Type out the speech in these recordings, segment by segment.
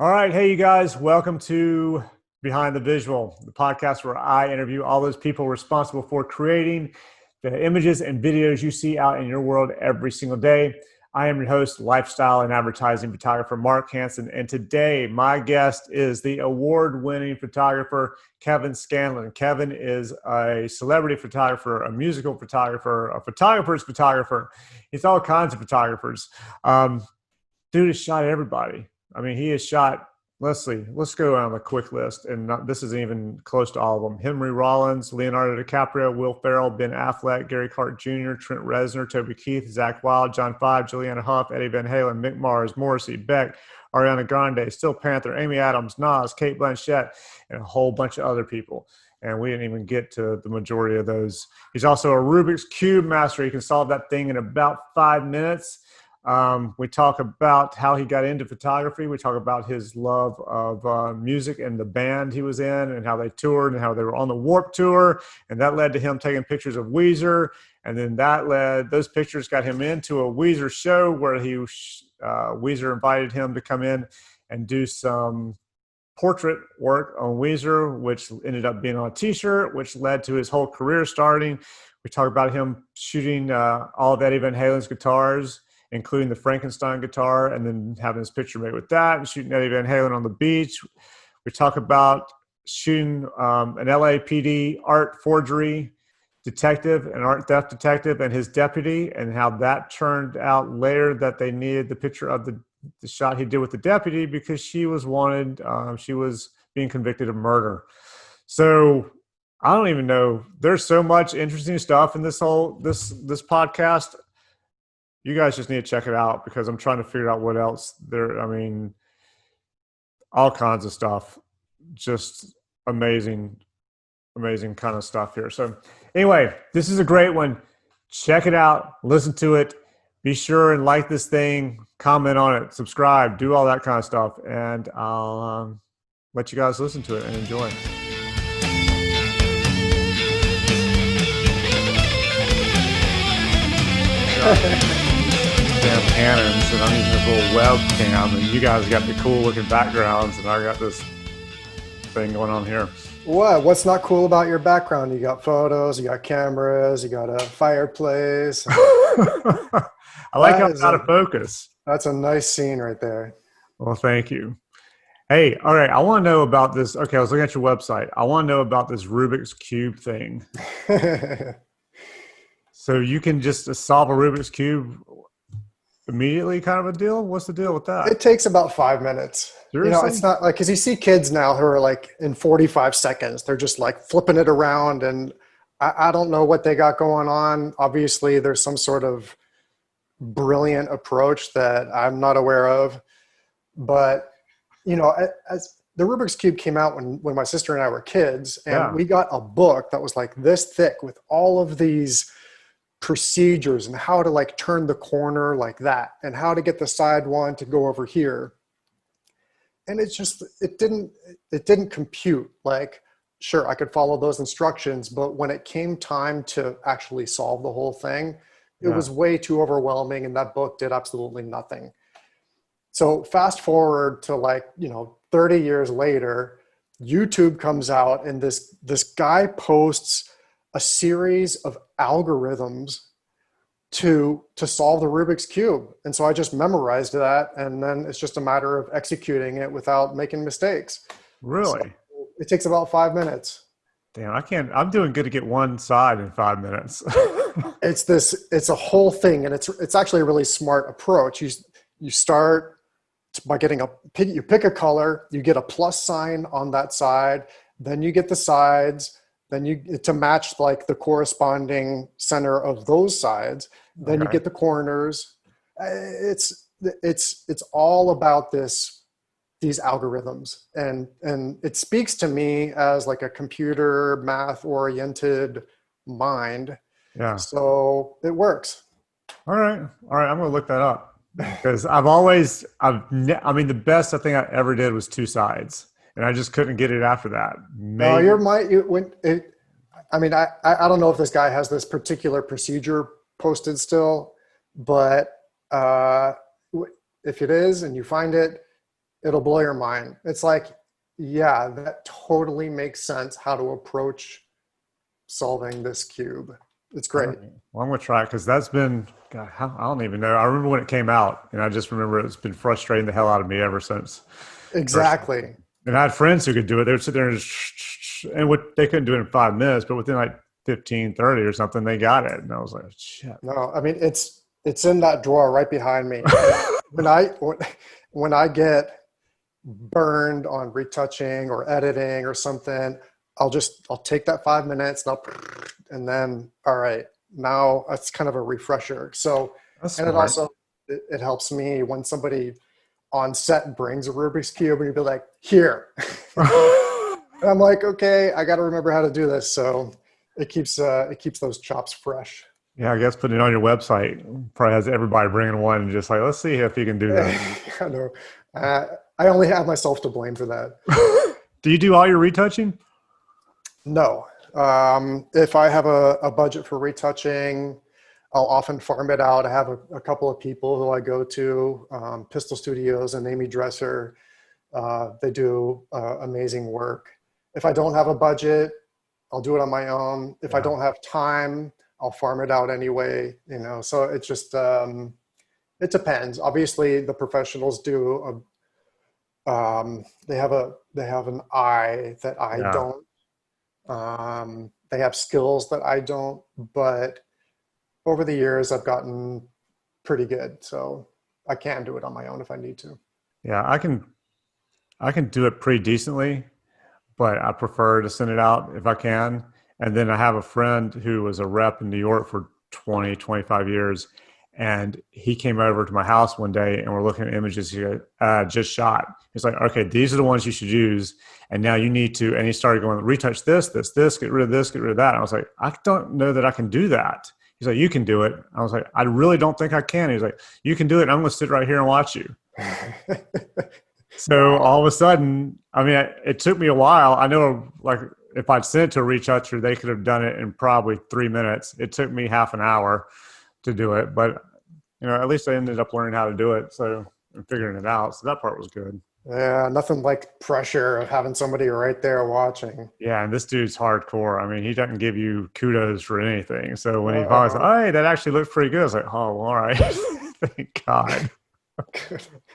All right. Hey, you guys. Welcome to Behind the Visual, the podcast where I interview all those people responsible for creating the images and videos you see out in your world every single day. I am your host, lifestyle and advertising photographer Mark Hansen. And today, my guest is the award-winning photographer, Kevin Scanlon. Kevin is a celebrity photographer, a musical photographer, a photographer's photographer. He's all kinds of photographers. Dude has shot everybody. I mean, he has shot, let's see, let's go on a quick list. And this isn't even close to all of them. Henry Rollins, Leonardo DiCaprio, Will Ferrell, Ben Affleck, Gary Clark Jr., Trent Reznor, Toby Keith, Zach Wilde, John Five, Juliana Huff, Eddie Van Halen, Mick Mars, Morrissey, Beck, Ariana Grande, Steel Panther, Amy Adams, Nas, Kate Blanchett, and a whole bunch of other people. And we didn't even get to the majority of those. He's also a Rubik's Cube master. He can solve that thing in about 5 minutes. We talk about how he got into photography. We talk about his love of music and the band he was in and how they toured and how they were on the Warped Tour. And that led to him taking pictures of Weezer. And then those pictures got him into a Weezer show where Weezer invited him to come in and do some portrait work on Weezer, which ended up being on a t-shirt, which led to his whole career starting. We talk about him shooting all of Eddie Van Halen's guitars, including the Frankenstein guitar, and then having his picture made with that, and shooting Eddie Van Halen on the beach. We talk about shooting an LAPD art forgery detective, an art theft detective, and his deputy, and how that turned out later that they needed the picture of the shot he did with the deputy because she was wanted. She was being convicted of murder. So I don't even know. There's so much interesting stuff in this podcast. You guys just need to check it out because I'm trying to figure out what else there. I mean, all kinds of stuff, just amazing kind of stuff here. So anyway, this is a great one. Check it out, listen to it. Be sure and like this thing, comment on it, subscribe, do all that kind of stuff. And I'll let you guys listen to it and enjoy. Damn cannons, and I'm using this little webcam, and you guys got the cool looking backgrounds, and I got this thing going on here. What's not cool about your background? You got photos, you got cameras, you got a fireplace. I like how it's out of focus. That's a nice scene right there. Well, thank you. Hey, all right, I want to know about this. Okay, I was looking at your website. I want to know about this Rubik's Cube thing. So you can just solve a Rubik's Cube immediately, kind of a deal? What's the deal with that? It takes about 5 minutes. Seriously? You know, it's not like, because you see kids now who are like in 45 seconds, they're just like flipping it around, and I don't know what they got going on. Obviously, there's some sort of brilliant approach that I'm not aware of. But, you know, as the Rubik's Cube came out when my sister and I were kids, and we got a book that was like this thick with all of these procedures and how to like turn the corner like that and how to get the side one to go over here. And it's just, it didn't compute. Like, sure, I could follow those instructions, but when it came time to actually solve the whole thing, it was way too overwhelming, and that book did absolutely nothing. So fast forward to 30 years later, YouTube comes out, and this guy posts a series of algorithms to solve the Rubik's Cube. And so I just memorized that, and then it's just a matter of executing it without making mistakes. Really? So it takes about 5 minutes. Damn, I'm doing good to get one side in 5 minutes. It's a whole thing, and it's actually a really smart approach. You start by you pick a color, you get a plus sign on that side, then you get the sides, then to match like the corresponding center of those sides, then you get the corners. It's all about these algorithms, and it speaks to me as like a computer math oriented mind. Yeah. So it works. All right. I'm going to look that up because the best I think I ever did was two sides. And I just couldn't get it after that. I don't know if this guy has this particular procedure posted still, but if it is and you find it, It'll blow your mind. It's like, yeah, that totally makes sense how to approach solving this cube. It's All great. right. Well, I'm gonna try it because that's been, God, I don't even know. I remember when it came out, and I just remember it's been frustrating the hell out of me ever since. First, Exactly. and I had friends who could do it. They would sit there and and what they couldn't do it in 5 minutes, but within like 15, 30 or something, they got it. And I was like, shit. No, I mean it's in that drawer right behind me. And when I get burned on retouching or editing or something, I'll take that 5 minutes and then all right, now it's kind of a refresher. So, That's and it smart. also it helps me when somebody on set brings a Rubik's Cube and you'd be like, here. And I'm like, okay, I got to remember how to do this. So it keeps those chops fresh. Yeah, I guess putting it on your website probably has everybody bringing one and just like, let's see if you can do that. I know. I only have myself to blame for that. Do you do all your retouching? No. If I have a budget for retouching, I'll often farm it out. I have a couple of people who I go to, Pistol Studios and Amy Dresser. They do amazing work. If I don't have a budget, I'll do it on my own. If I don't have time, I'll farm it out anyway. So it just it depends. Obviously, the professionals do. They have an eye that I Yeah. don't. They have skills that I don't. But over the years, I've gotten pretty good. So I can do it on my own if I need to. Yeah, I can do it pretty decently, but I prefer to send it out if I can. And then I have a friend who was a rep in New York for 20, 25 years. And he came over to my house one day and we're looking at images he just shot. He's like, okay, these are the ones you should use. And now you need to, and he started going, retouch this, get rid of this, get rid of that. And I was like, I don't know that I can do that. He's like, you can do it. I was like, I really don't think I can. He's like, you can do it. And I'm going to sit right here and watch you. So all of a sudden, I mean, it took me a while. I know, like, if I'd sent it to a retoucher, they could have done it in probably 3 minutes. It took me half an hour to do it, but at least I ended up learning how to do it. So and figuring it out. So that part was good. Yeah, nothing like pressure of having somebody right there watching. Yeah, and this dude's hardcore. I mean, he doesn't give you kudos for anything. So when he finally said, Uh, "Oh, hey, that actually looks pretty good," I was like, "Oh, all right, thank God."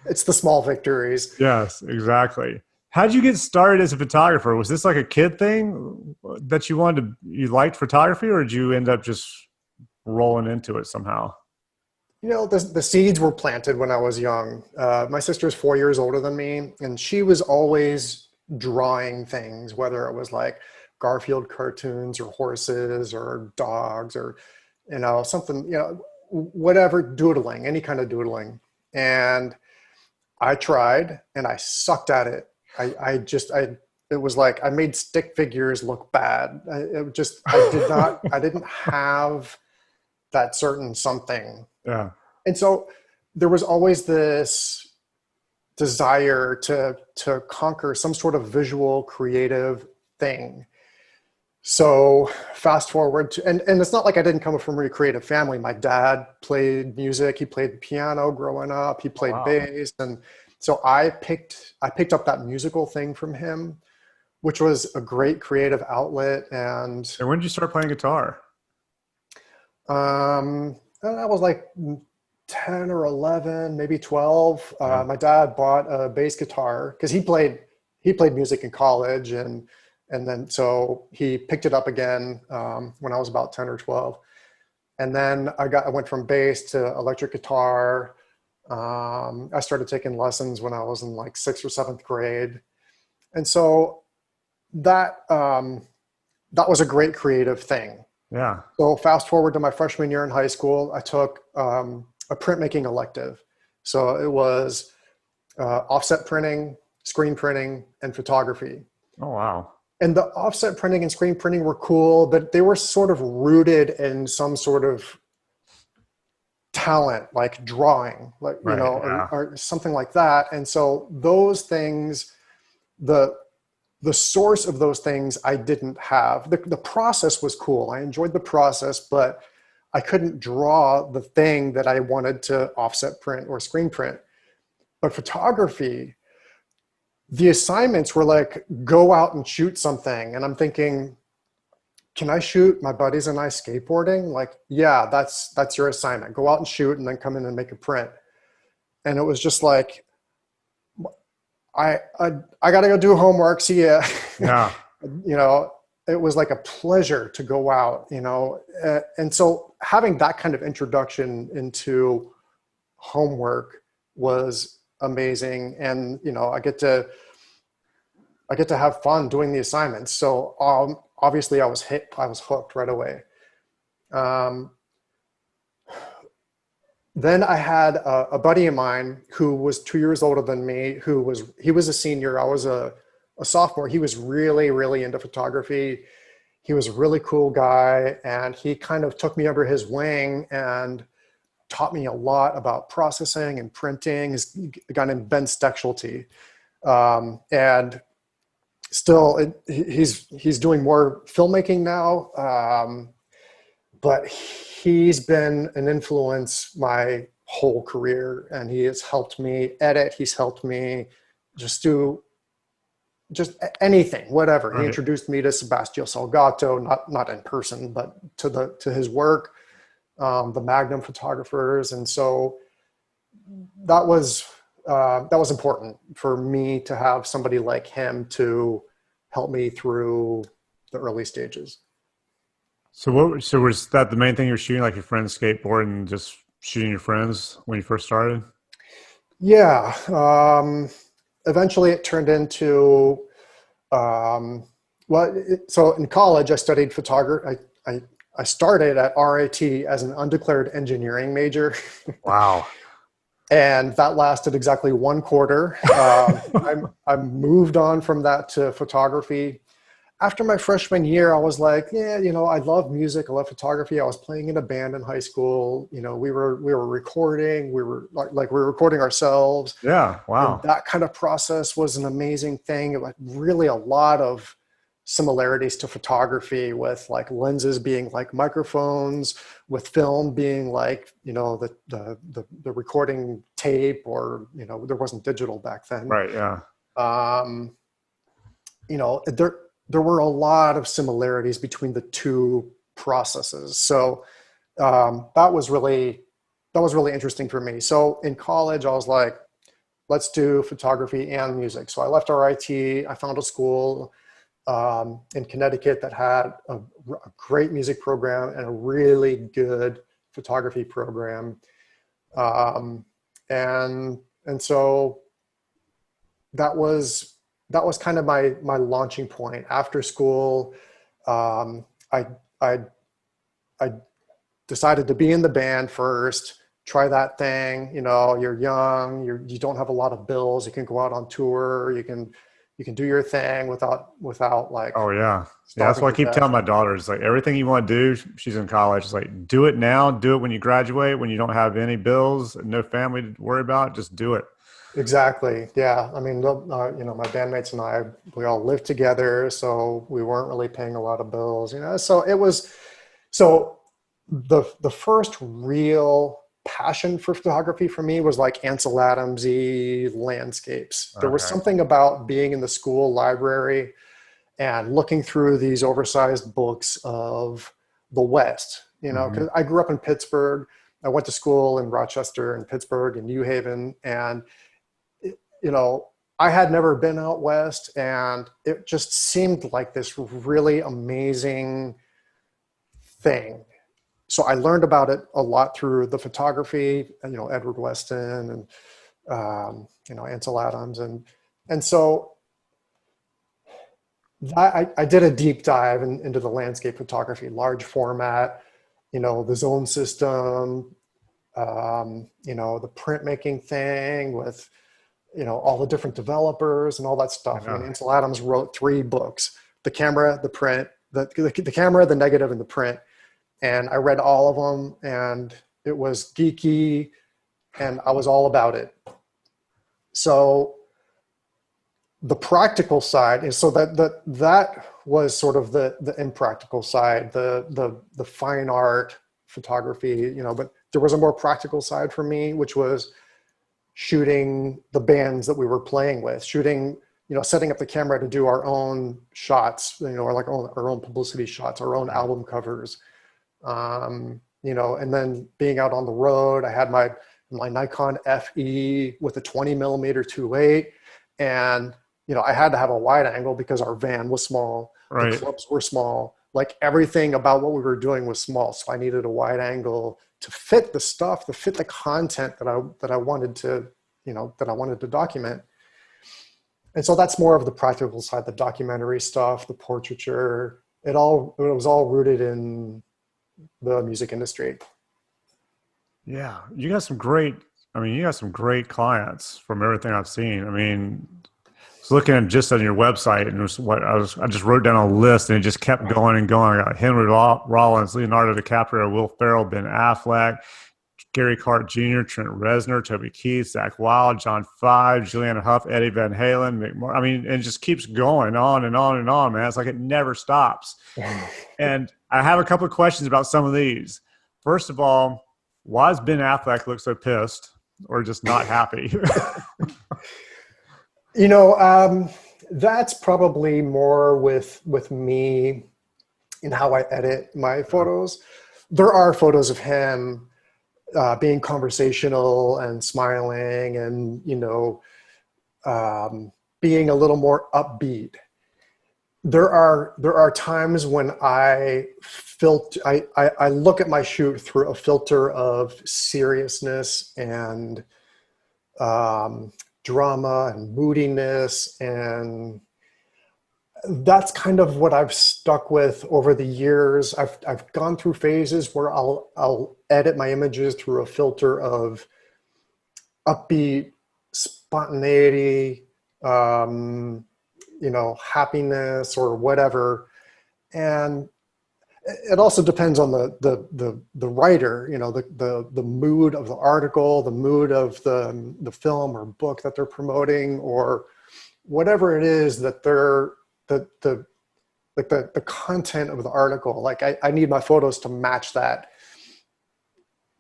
it's the small victories. Yes, exactly. How did you get started as a photographer? Was this like a kid thing that you liked photography, or did you end up just rolling into it somehow? The seeds were planted when I was young. My sister's 4 years older than me, and she was always drawing things, whether it was like Garfield cartoons or horses or dogs or, something, whatever, doodling, any kind of doodling. And I tried and I sucked at it. It was like I made stick figures look bad. I didn't have that certain something. Yeah, And so there was always this desire to conquer some sort of visual creative thing. So fast forward to, and it's not like I didn't come from a really creative family. My dad played music. He played piano growing up. He oh, played wow. bass. And so I picked up that musical thing from him, which was a great creative outlet. And And when did you start playing guitar? that was like 10 or 11, maybe 12. Yeah. My dad bought a bass guitar because he played music in college, and then so he picked it up again when I was about 10 or 12. And then I went from bass to electric guitar. I started taking lessons when I was in like 6th or 7th grade. And so that was a great creative thing. Yeah. So fast forward to my freshman year in high school, I took a printmaking elective. So it was offset printing, screen printing, and photography. Oh, wow. And the offset printing and screen printing were cool, but they were sort of rooted in some sort of talent, like drawing, like, Right. Yeah. or something like that. And so those things, the source of those things I didn't have. The process was cool. I enjoyed the process, but I couldn't draw the thing that I wanted to offset print or screen print. But photography, the assignments were like, go out and shoot something. And I'm thinking, can I shoot my buddies and I skateboarding? Like, yeah, that's your assignment. Go out and shoot and then come in and make a print. And it was just like, I gotta go do homework. See ya. Yeah. You know, it was like a pleasure to go out, you know. And so having that kind of introduction into homework was amazing. And, you know, I get to have fun doing the assignments. So obviously I was hooked right away. Then I had a buddy of mine who was 2 years older than me, he was a senior. I was a sophomore. He was really, really into photography. He was a really cool guy, and he kind of took me under his wing and taught me a lot about processing and printing. He's a guy named Ben Stechelty. And still, he's doing more filmmaking now, but he's been an influence my whole career, and he has helped me edit. He's helped me just do anything, whatever. Right. He introduced me to Sebastião Salgato, not in person, but to his work, the Magnum photographers, and so that was important for me to have somebody like him to help me through the early stages. So was that the main thing you're shooting, like your friends skateboard and just shooting your friends when you first started? Yeah. Eventually it turned into, so in college I studied photography. I started at RIT as an undeclared engineering major. Wow. And that lasted exactly 1 quarter. I moved on from that to photography. After my freshman year, I was like, yeah, you know, I love music. I love photography. I was playing in a band in high school. You know, we were recording. We were we were recording ourselves. Yeah. Wow. And that kind of process was an amazing thing. It was really a lot of similarities to photography, with like lenses being like microphones, with film being like, you know, the recording tape, or, you know, there wasn't digital back then. Right. Yeah. You know, there were a lot of similarities between the two processes. So that was really interesting for me. So in college, I was like, let's do photography and music. So I left RIT. I found a school in Connecticut that had a great music program and a really good photography program. And so that was kind of my launching point. After school, I decided to be in the band first, try that thing. You know, you're young, you don't have a lot of bills. You can go out on tour. You can do your thing without like. Oh yeah. Yeah. That's why I keep telling my daughters, like, everything you want to do, she's in college, it's like, do it now, do it when you graduate, when you don't have any bills, no family to worry about, just do it. Exactly. Yeah. I mean, you know, my bandmates and I, we all lived together, so we weren't really paying a lot of bills, you know, so it was, so the first real passion for photography for me was like Ansel Adams-y landscapes. There was something about being in the school library and looking through these oversized books of the West, you know, because I grew up in Pittsburgh. I went to school in Rochester and Pittsburgh and New Haven, and you know, I had never been out West, and it just seemed like this really amazing thing. So I learned about it a lot through the photography, and, you know, Edward Weston and, you know, Ansel Adams. And so that I did a deep dive into the landscape photography, large format, you know, the zone system, you know, the printmaking thing with, you know, all the different developers and all that stuff. I mean, Ansel Adams wrote 3 books: the camera, the print, the camera, the negative, and the print. And I read all of them, and it was geeky, and I was all about it. So the practical side is, so that was sort of the impractical side, the fine art photography, you know, but there was a more practical side for me, which was shooting the bands that we were playing with, shooting setting up the camera to do our own shots, or like our own publicity shots, our own album covers, and then being out on the road. I had my Nikon FE with a 20 millimeter 2.8, and I had to have a wide angle because our van was small, Right. the clips were small, like everything about what we were doing was small. So I needed a wide angle to fit the stuff, to fit the content that I wanted to, that I wanted to document. And so that's more of the practical side, the documentary stuff, the portraiture. It was all rooted in the music industry. Yeah, you got some great. I mean, you got some great clients from everything I've seen. I mean, I was looking at just on your website, and it was I just wrote down a list, and it just kept going and going. I got Henry Rollins, Leonardo DiCaprio, Will Ferrell, Ben Affleck, Gary Cart Jr., Trent Reznor, Toby Keith, Zach Wilde, John Five, Juliana Huff, Eddie Van Halen, Mick Moore. I mean, it just keeps going on and on and on, man. It's like it never stops. And I have a couple of questions about some of these. First of all, why does Ben Affleck look so pissed or just not happy? That's probably more with me in how I edit my photos. There are photos of him being conversational and smiling and, being a little more upbeat. There are times when I look at my shoot through a filter of seriousness and drama and moodiness, and that's kind of what I've stuck with over the years. I've gone through phases where I'll edit my images through a filter of upbeat, spontaneity, happiness or whatever. And it also depends on the writer, the mood of the article, the mood of the film or book that they're promoting, or whatever it is that they're the content of the article. Like I need my photos to match that.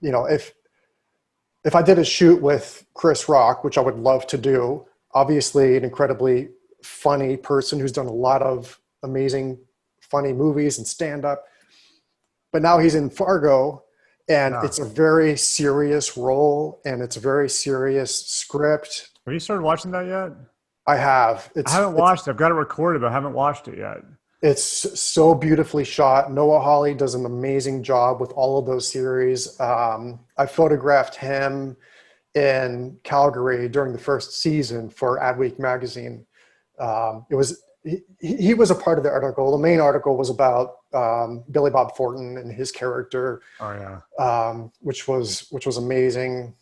If I did a shoot with Chris Rock, which I would love to do, obviously an incredibly funny person who's done a lot of amazing funny movies and stand-up, but now he's in Fargo, and it's a very serious role and it's a very serious script. Have you started watching that yet? I have. I haven't watched it. I've got it recorded, but I haven't watched it yet. It's so beautifully shot. Noah Hawley does an amazing job with all of those series. I photographed him in Calgary during the first season for Adweek magazine. He was a part of the article. The main article was about Billy Bob Thornton and his character. Oh yeah. Which was amazing.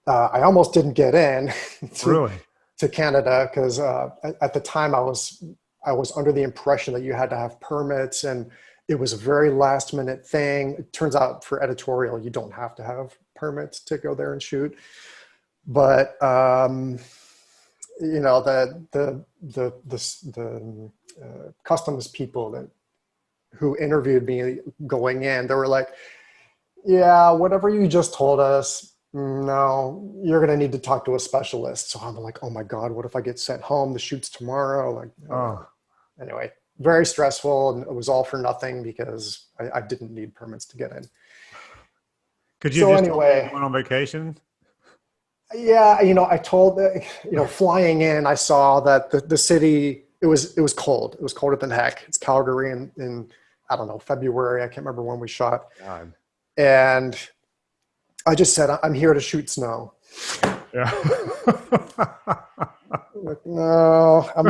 I almost didn't get in to Canada because at the time I was under the impression that you had to have permits, and it was a very last minute thing. It turns out for editorial, you don't have to have permits to go there and shoot. But the customs people who interviewed me going in, they were like, yeah, whatever you just told us, no, you're going to need to talk to a specialist. So I'm like, oh my God, what if I get sent home? The shoot's tomorrow. Like, Anyway, very stressful, and it was all for nothing because I didn't need permits to get in. Could you went on vacation? Yeah, I told, flying in, I saw that the city, it was cold. It was colder than heck. It's Calgary in I don't know, February. I can't remember when we shot. God. And I just said, I'm here to shoot snow. Yeah. Like, no, I'm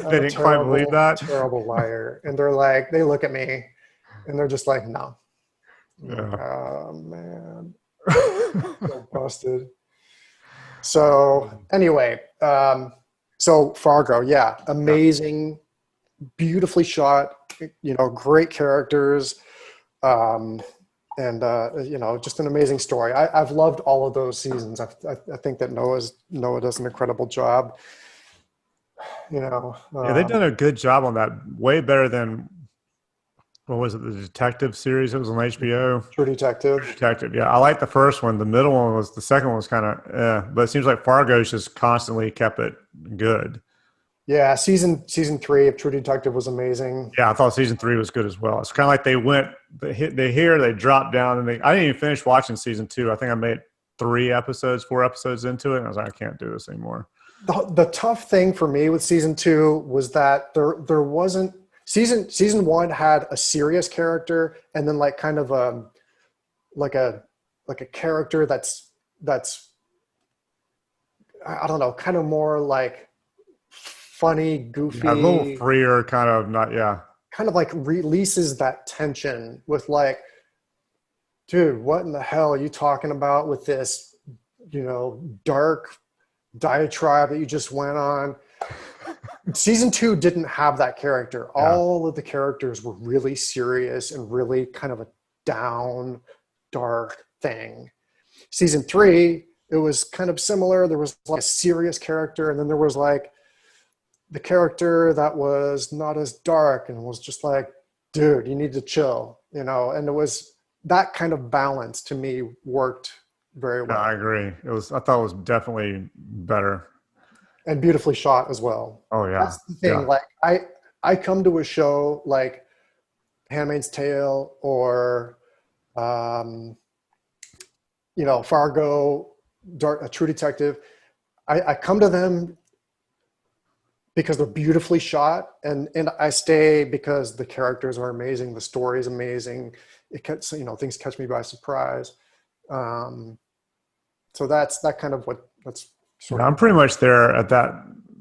they didn't quite believe that. Terrible liar. And they're like, they look at me and they're just like, no. Yeah. Like, oh man. So busted. So anyway, so Fargo, yeah, amazing, beautifully shot, great characters. And just an amazing story. I've loved all of those seasons. I think that Noah does an incredible job. Yeah, they've done a good job on that. Way better than, what was it? The detective series that was on HBO. True Detective. Detective. Yeah, I like the first one. The second one was kind of, but it seems like Fargo's just constantly kept it good. Yeah, season 3 of True Detective was amazing. Yeah, I thought season 3 was good as well. It's kind of like they dropped down, and I didn't even finish watching season 2. I think I made 4 episodes into it, and I was like, I can't do this anymore. The tough thing for me with season 2 was that there wasn't season 1 had a serious character, and then like kind of like a character that's I don't know, kind of more like funny, Yeah, a little goofy, freer, kind of not. Yeah, kind of like releases that tension with like, dude, what in the hell are you talking about with this, dark diatribe that you just went on? Season 2 didn't have that character. yeah. All of the characters were really serious and really kind of a down, dark thing. Season 3, it was kind of similar. There was like a serious character, and then there was like the character that was not as dark and was just like, dude, you need to chill, and it was that kind of balance to me worked very well. Yeah, I agree. I thought it was definitely better. And beautifully shot as well. Oh yeah. That's the thing. Yeah. Like I come to a show like Handmaid's Tale or Fargo, True Detective. I come to them because they're beautifully shot, and I stay because the characters are amazing, the story is amazing. Things catch me by surprise. So that's sort of. I'm pretty much there at that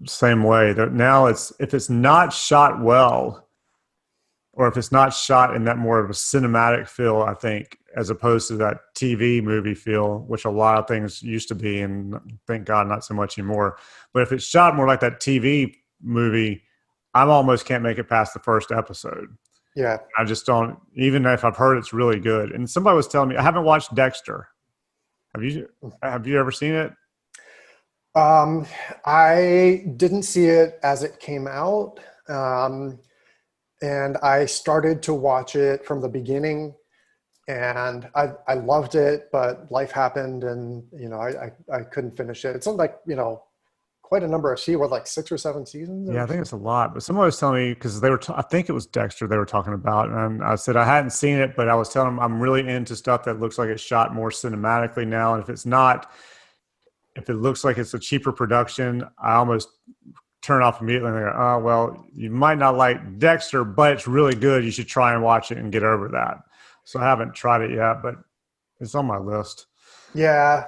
same way. That now if it's not shot well, or if it's not shot in that more of a cinematic feel, I think, as opposed to that TV movie feel, which a lot of things used to be, and thank God not so much anymore. But if it's shot more like that TV movie, I almost can't make it past the first episode. Yeah. I just don't, even if I've heard it's really good. And somebody was telling me, I haven't watched Dexter. Have you ever seen it? I didn't see it as it came out. And I started to watch it from the beginning, and I loved it, but life happened, and I couldn't finish it. It's like quite a number of seasons, like 6 or 7 seasons. Yeah, I think it's a lot. But somebody was telling me, because I think it was Dexter they were talking about, and I said I hadn't seen it, but I was telling them I'm really into stuff that looks like it's shot more cinematically now, and if it's not, if it looks like it's a cheaper production, I almost turn off immediately and they go, oh, well, you might not like Dexter, but it's really good. You should try and watch it and get over that. So I haven't tried it yet, but it's on my list. Yeah,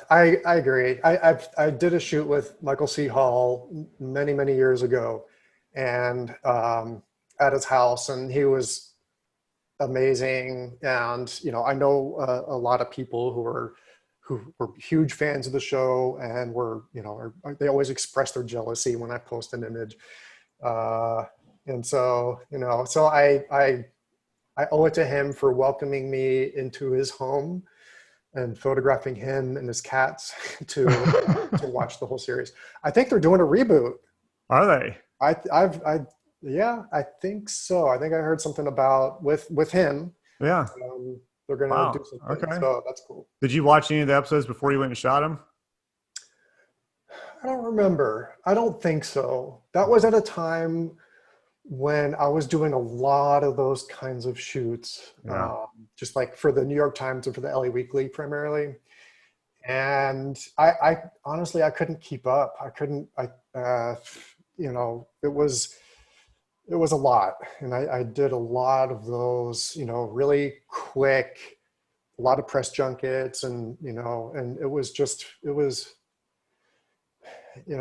I agree. I did a shoot with Michael C. Hall many years ago, and at his house, and he was amazing. And I know a lot of people who were huge fans of the show, and they always express their jealousy when I post an image. And so, so I owe it to him for welcoming me into his home and photographing him and his cats to watch the whole series. I think they're doing a reboot. Are they? Yeah, I think so. I think I heard something about with him. Yeah. They're going to do something. Okay. So that's cool. Did you watch any of the episodes before you went and shot them? I don't remember. I don't think so. That was at a time when I was doing a lot of those kinds of shoots, just like for the New York Times and for the LA Weekly primarily. And I honestly, I couldn't keep up. It was a lot. And I did a lot of those, really quick, a lot of press junkets, and, and it was,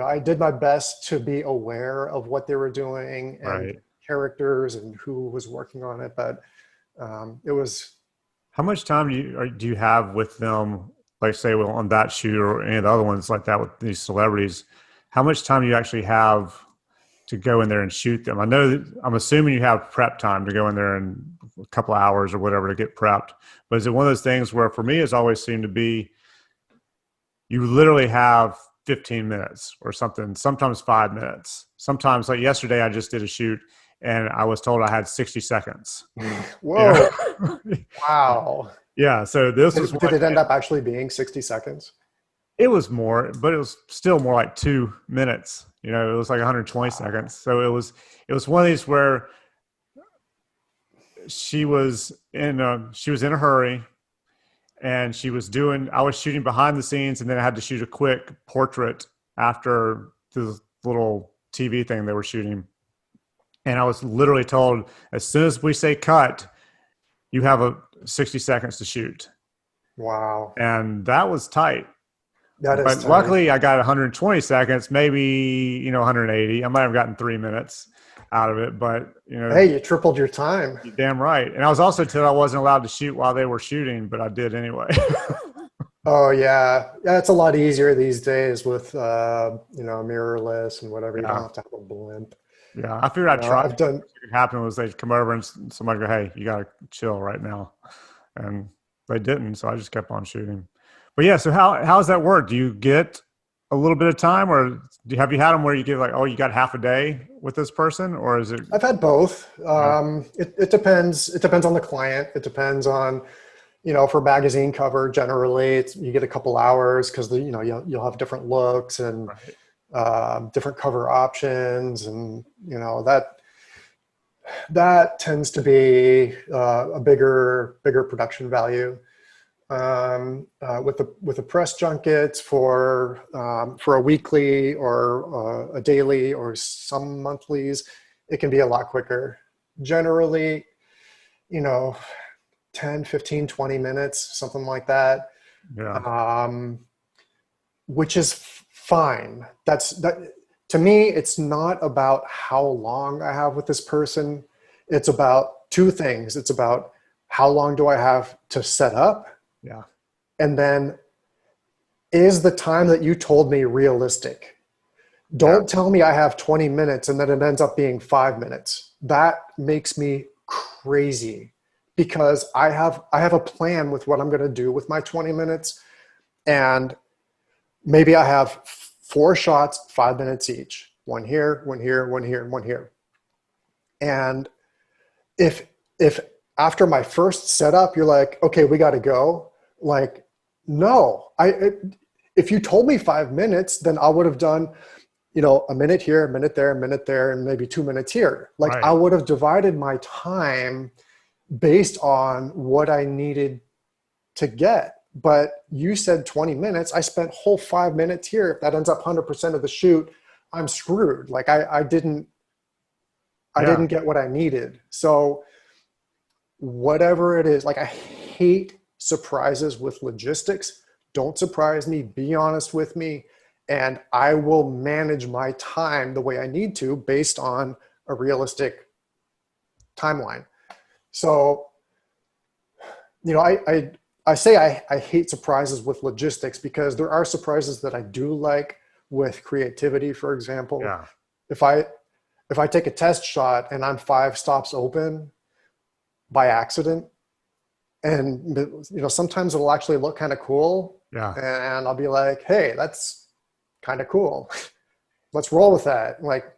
I did my best to be aware of what they were doing and characters and who was working on it. But it was. How much time do you have with them? Like say, well, on that shoot or any of the other ones like that with these celebrities, how much time do you actually have to go in there and shoot them? I'm assuming you have prep time to go in there in a couple of hours or whatever to get prepped. But is it one of those things where for me it's always seemed to be you literally have 15 minutes or something, sometimes 5 minutes. Sometimes like yesterday I just did a shoot and I was told I had 60 seconds. Whoa. Wow. Yeah. So this was did it end up actually being 60 seconds? It was more, but it was still more like 2 minutes. You know, it was like 120 seconds. So it was one of these where she was in a hurry, and I was shooting behind the scenes, and then I had to shoot a quick portrait after the little TV thing they were shooting. And I was literally told, as soon as we say cut, you have 60 seconds to shoot. Wow. And that was tight. That is But tight. luckily I got 120 seconds, maybe, 180. I might have gotten 3 minutes out of it, but Hey, you tripled your time. you're damn right. And I was also told I wasn't allowed to shoot while they were shooting, but I did anyway. Oh yeah. Yeah, it's a lot easier these days with mirrorless and whatever. You don't Yeah. have to have a blimp. Yeah. I figured I'd try. I've done. What could happen was they'd come over and somebody go, "Hey, you got to chill right now." And they didn't. So I just kept on shooting. But yeah, so how's that work? Do you get a little bit of time, or have you had them where you get like, oh, you got half a day with this person, or is it? I've had both. Yeah. It depends. It depends on the client. It depends on, for magazine cover. Generally, you get a couple hours because you'll have different looks and Right. different cover options, and that tends to be a bigger production value. With the press junkets for a weekly or a daily or some monthlies, it can be a lot quicker. Generally, 10, 15, 20 minutes, something like that. Yeah. Which is fine. To me, it's not about how long I have with this person. It's about two things. It's about how long do I have to set up, Yeah. and then is the time that you told me realistic? Don't tell me I have 20 minutes and then it ends up being 5 minutes. That makes me crazy because I have a plan with what I'm going to do with my 20 minutes, and maybe I have 4 shots, 5 minutes each. One here, one here, one here, one here. And if after my first setup, you're like, okay, we got to go. Like, no, if you told me 5 minutes, then I would have done, a minute here, a minute there, a minute there, and maybe 2 minutes here. Like Right. I would have divided my time based on what I needed to get. But you said 20 minutes. I spent whole 5 minutes here. If that ends up 100% of the shoot, I'm screwed. Like I didn't Yeah. get what I needed. So whatever it is, like I hate surprises with logistics. Don't surprise me. Be honest with me. And I will manage my time the way I need to based on a realistic timeline. So, I say I hate surprises with logistics because there are surprises that I do like with creativity. For example, Yeah. if I take a test shot and I'm 5 stops open by accident, and sometimes it'll actually look kind of cool, Yeah. and I'll be like, hey, that's kind of cool. Let's roll with that. Like,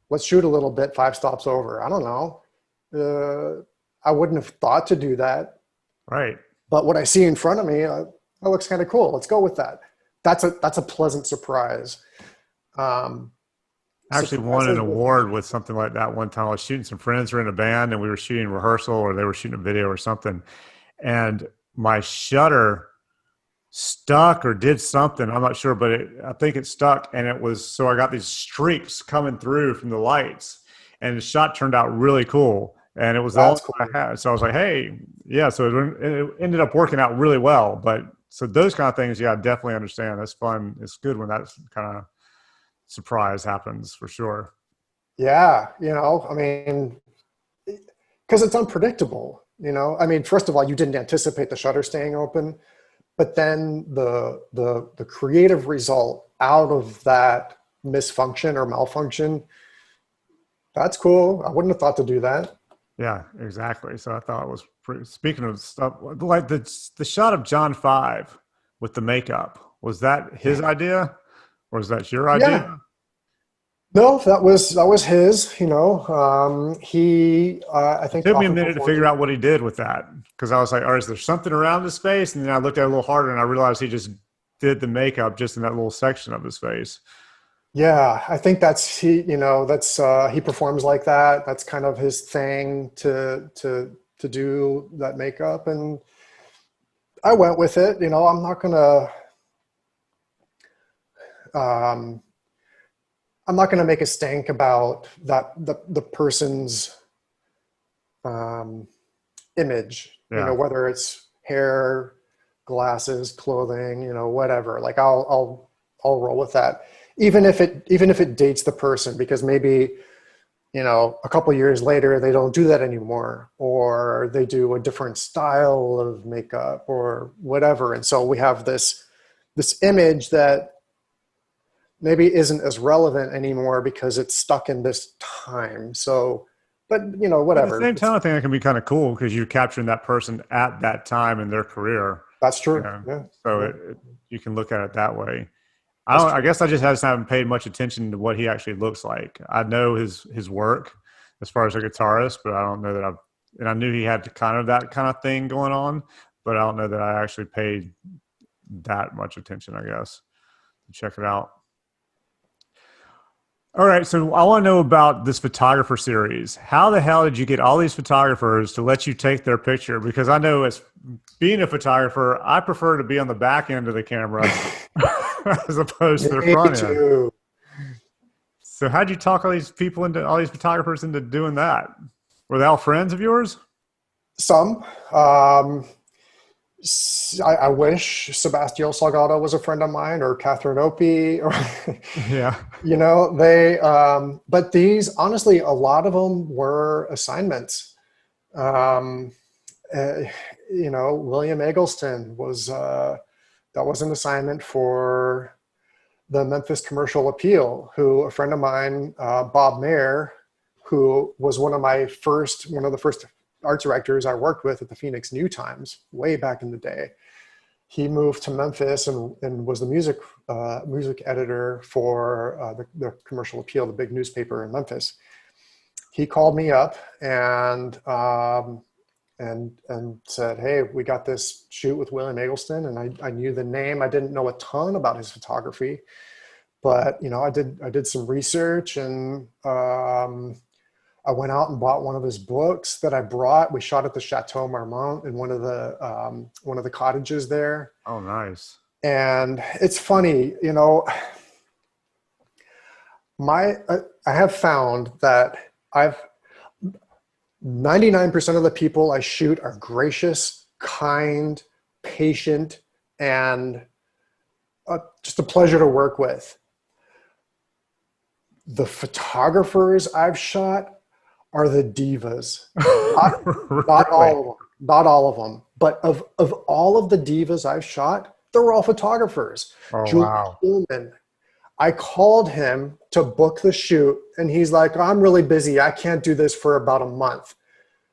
let's shoot a little bit 5 stops over. I don't know. I wouldn't have thought to do that, Right. but what I see in front of me, that looks kind of cool. Let's go with that. That's a pleasant surprise. I actually won an Surprises with award with something like that one time. I was shooting, some friends were in a band and we were shooting rehearsal, or they were shooting a video or something. And my shutter stuck or did something. I'm not sure, but I think it stuck. And so I got these streaks coming through from the lights, and the shot turned out really cool. And it was the only That's one cool. I had. So I was like, hey, yeah. So it ended up working out really well. But so those kind of things, yeah, I definitely understand. That's fun. It's good when that kind of surprise happens for sure. Yeah, I mean, because it's unpredictable. I mean, first of all, you didn't anticipate the shutter staying open, but then the creative result out of that misfunction or malfunction, that's cool. I wouldn't have thought to do that. Yeah, exactly. So I thought it was pretty. Speaking of stuff, like the shot of John 5 with the makeup, was that his idea, or is that your idea? Yeah. No, that was his. He I It think took me a often minute to before figure the out what he did with that, because I was like, "Oh, is there something around his face?" And then I looked at it a little harder, and I realized he just did the makeup just in that little section of his face. Yeah, I think that's he performs like that. That's kind of his thing to do that makeup, and I went with it. Um, I'm not gonna make a stink about the person's image. Yeah. Whether it's hair, glasses, clothing, whatever. Like I'll roll with that, even if it dates the person, because maybe a couple years later they don't do that anymore, or they do a different style of makeup or whatever, and so we have this image that maybe isn't as relevant anymore because it's stuck in this time. So, but But at the whatever. same time, I think it can be kind of cool because you're capturing that person at that time in their career. That's You true. know, Yeah, so yeah, you can look at it that way. that's I true. guess I just haven't paid much attention to what he actually looks like. I know his work as far as a guitarist, but I don't know that and I knew he had that kind of thing going on, but I don't know that I actually paid that much attention, I guess, to check it out. All right, so I want to know about this photographer series. How the hell did you get all these photographers to let you take their picture? Because I know, as being a photographer, I prefer to be on the back end of the camera as opposed to the Me front end. too. So how'd you talk all these photographers into doing that? Were they all friends of yours? Some. I wish Sebastião Salgado was a friend of mine, or Catherine Opie, or Yeah. but these, honestly, a lot of them were assignments. Um, uh, William Eggleston that was an assignment for the Memphis Commercial Appeal, who a friend of mine, Bob Mayer, who was one of the first art directors I worked with at the Phoenix New Times way back in the day. He moved to Memphis and was the music editor for the Commercial Appeal, the big newspaper in Memphis. He called me up and said, "Hey, we got this shoot with William Eggleston," and I knew the name. I didn't know a ton about his photography, but I did some research, and I went out and bought one of his books that I brought. We shot at the Chateau Marmont in one of the cottages there. Oh, nice. And it's funny, I have found that 99% of the people I shoot are gracious, kind, patient, and just a pleasure to work with. The photographers I've shot are the divas. Not Really? all of them. Not all of them. But of all of the divas I've shot, they're all photographers. Oh, Julian wow. Stillman, I called him to book the shoot, and he's like, "I'm really busy. I can't do this for about a month."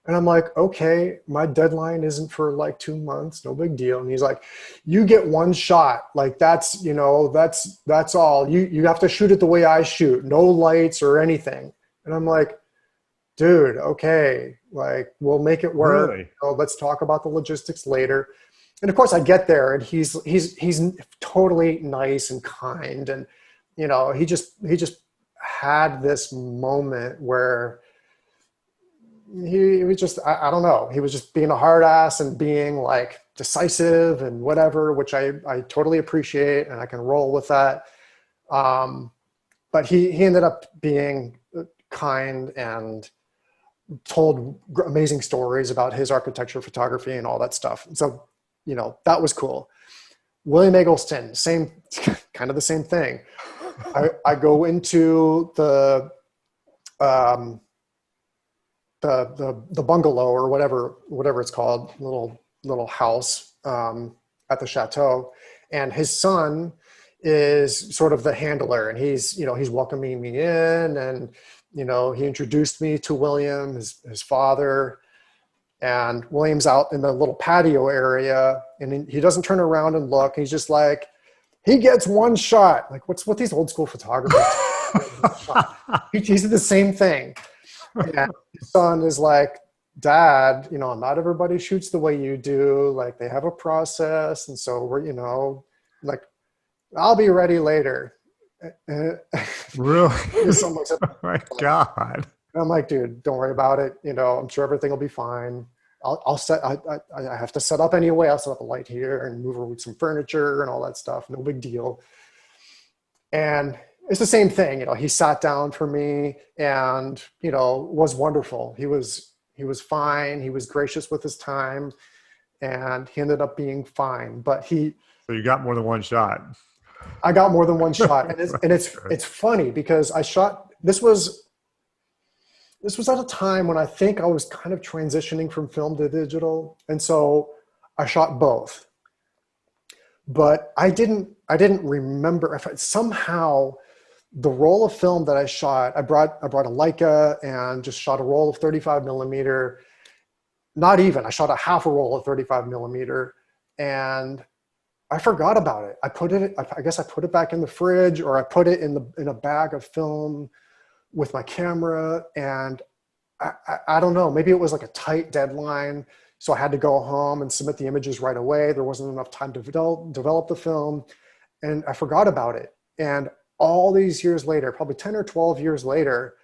And I'm like, "Okay, my deadline isn't for like 2 months. No big deal." And he's like, "You get one shot. Like that's all. You have to shoot it the way I shoot. No lights or anything." And I'm like, "Dude, okay, like we'll make it work. Really? Let's talk about the logistics later." And of course I get there, and he's totally nice and kind, and he just had this moment where he was just, I don't know, he was just being a hard ass and being like decisive and whatever, which I totally appreciate, and I can roll with that. But he ended up being kind and told amazing stories about his architecture, photography, and all that stuff. So, that was cool. William Eggleston, kind of the same thing. I go into the bungalow, or whatever it's called, little house at the chateau, and his son is sort of the handler, and he's welcoming me in, and he introduced me to William, his father, and William's out in the little patio area, and he doesn't turn around and look. He's just like, he gets one shot. Like, what these old school photographers do? He said the same thing. And his son is like, "Dad, not everybody shoots the way you do. Like, they have a process. And so we're, like, I'll be ready later. Really? Your son looks at me Oh my like, God. I'm like, dude, don't worry about it. I'm sure everything will be fine. I'll set. I have to set up anyway. I'll set up a light here and move over some furniture and all that stuff. No big deal. And it's the same thing. He sat down for me and was wonderful. He was fine. He was gracious with his time, and he ended up being fine. But So you got more than one shot. I got more than one shot, and it's Good. it's funny because I shot. This was at a time when I think I was kind of transitioning from film to digital, and so I shot both. But I didn't remember if somehow the roll of film that I shot. I brought a Leica and just shot a roll of 35 millimeter. Not even. I shot a half a roll of 35 millimeter, and I forgot about it. I guess I put it back in the fridge, or I put it in a bag of film with my camera, and I don't know, maybe it was like a tight deadline. So I had to go home and submit the images right away. There wasn't enough time to develop the film, and I forgot about it. And all these years later, probably 10 or 12 years later,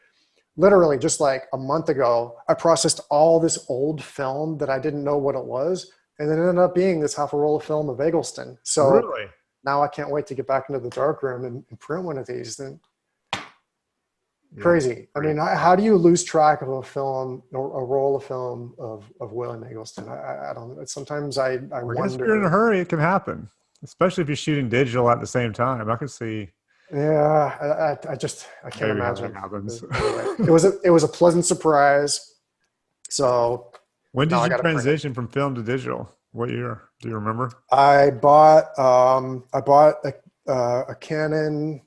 literally just like a month ago, I processed all this old film that I didn't know what it was. And it ended up being this half a roll of film of Eggleston. So Really? now I can't wait to get back into the darkroom and print one of these. And Yeah. crazy. I Great. mean, how do you lose track of a film or a roll of film of William Eggleston? I don't know. Sometimes I Well, I guess if you're in a wonder. hurry, it can happen, especially if you're shooting digital at the same time. I can see Yeah, I can't maybe how that imagine. happens. But anyway, it was a pleasant surprise. So When now did I you got to print it. transition from film to digital? What year? Do you remember? I bought a Canon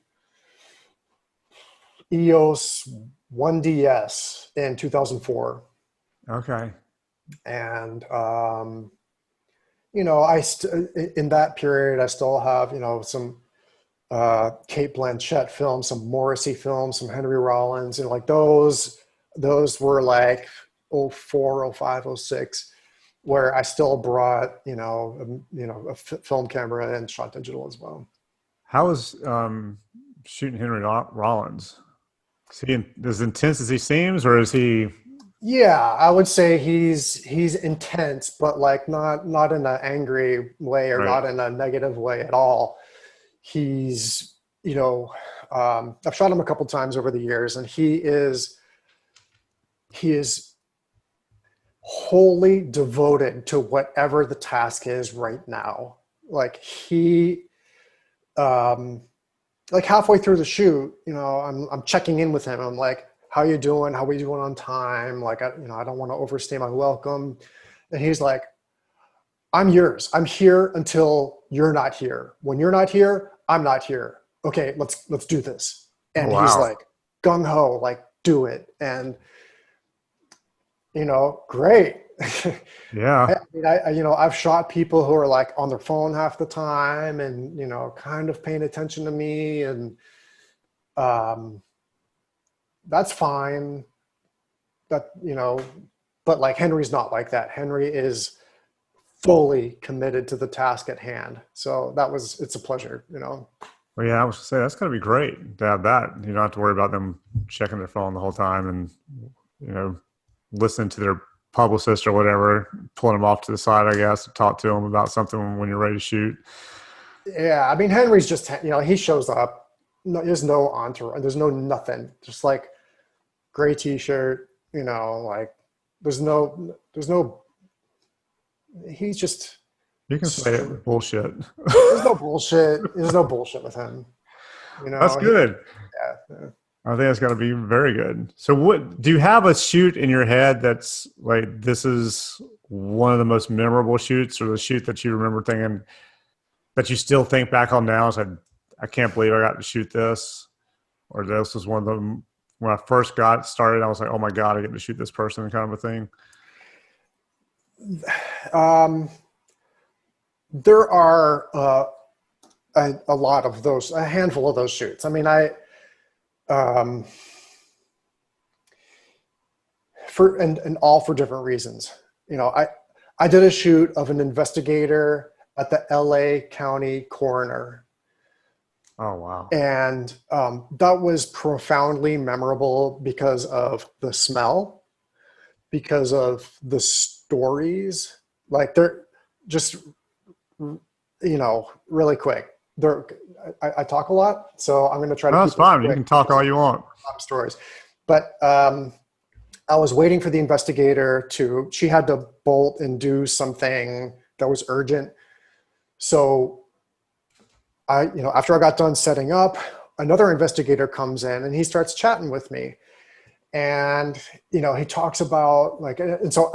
EOS 1DS in 2004, Okay. and in that period I still have some Kate Blanchett films, some Morrissey films, some Henry Rollins, like those were like '04, '05, '06, where I still brought a film camera and shot digital as well. How was shooting Henry Rollins? Is he as intense as he seems, or is he Yeah, I would say he's intense, but like not in an angry way or right? not in a negative way at all. He's I've shot him a couple times over the years, and he is wholly devoted to whatever the task is right now. Like um, like halfway through the shoot, I'm checking in with him. I'm like, "How you doing? How we doing on time?" Like, I don't want to overstay my welcome. And he's like, "I'm yours. I'm here until you're not here. When you're not here, I'm not here. Okay, let's do this." Oh And he's wow. like, gung ho, like, do it. And great. Yeah. I mean, I've shot people who are like on their phone half the time and, kind of paying attention to me, and um, that's fine. That, but like Henry's not like that. Henry is fully committed to the task at hand. So it's a pleasure. Well, yeah, I was gonna say that's gonna be great to have that. You don't have to worry about them checking their phone the whole time and you know listening to their publicist or whatever, pulling them off to the side, I guess, to talk to them about something when you're ready to shoot. Yeah. I mean, Henry's just, he shows up. No, there's no entourage. There's no nothing. Just like gray t-shirt, like there's no, he's just, You can say it, bullshit. there's no bullshit. There's no bullshit with him. That's good. Yeah. I think that's got to be very good. So, what do you have a shoot in your head that's like this is one of the most memorable shoots, or the shoot that you remember thinking that you still think back on now? And said, I can't believe I got to shoot this, or this was one of them when I first got started. I was like, oh my god, I get to shoot this person, kind of a thing. Um, there are a lot of those, a handful of those shoots. I mean, um, and all for different reasons. I did a shoot of an investigator at the LA County coroner. Oh, wow. And that was profoundly memorable because of the smell, because of the stories. Like they're just, really quick. I talk a lot, so I'm going to try to No, that's keep this fine. You quick can talk because all there's you want. top stories. But I was waiting for the investigator she had to bolt and do something that was urgent. So after I got done setting up, another investigator comes in and he starts chatting with me. And, he talks about and so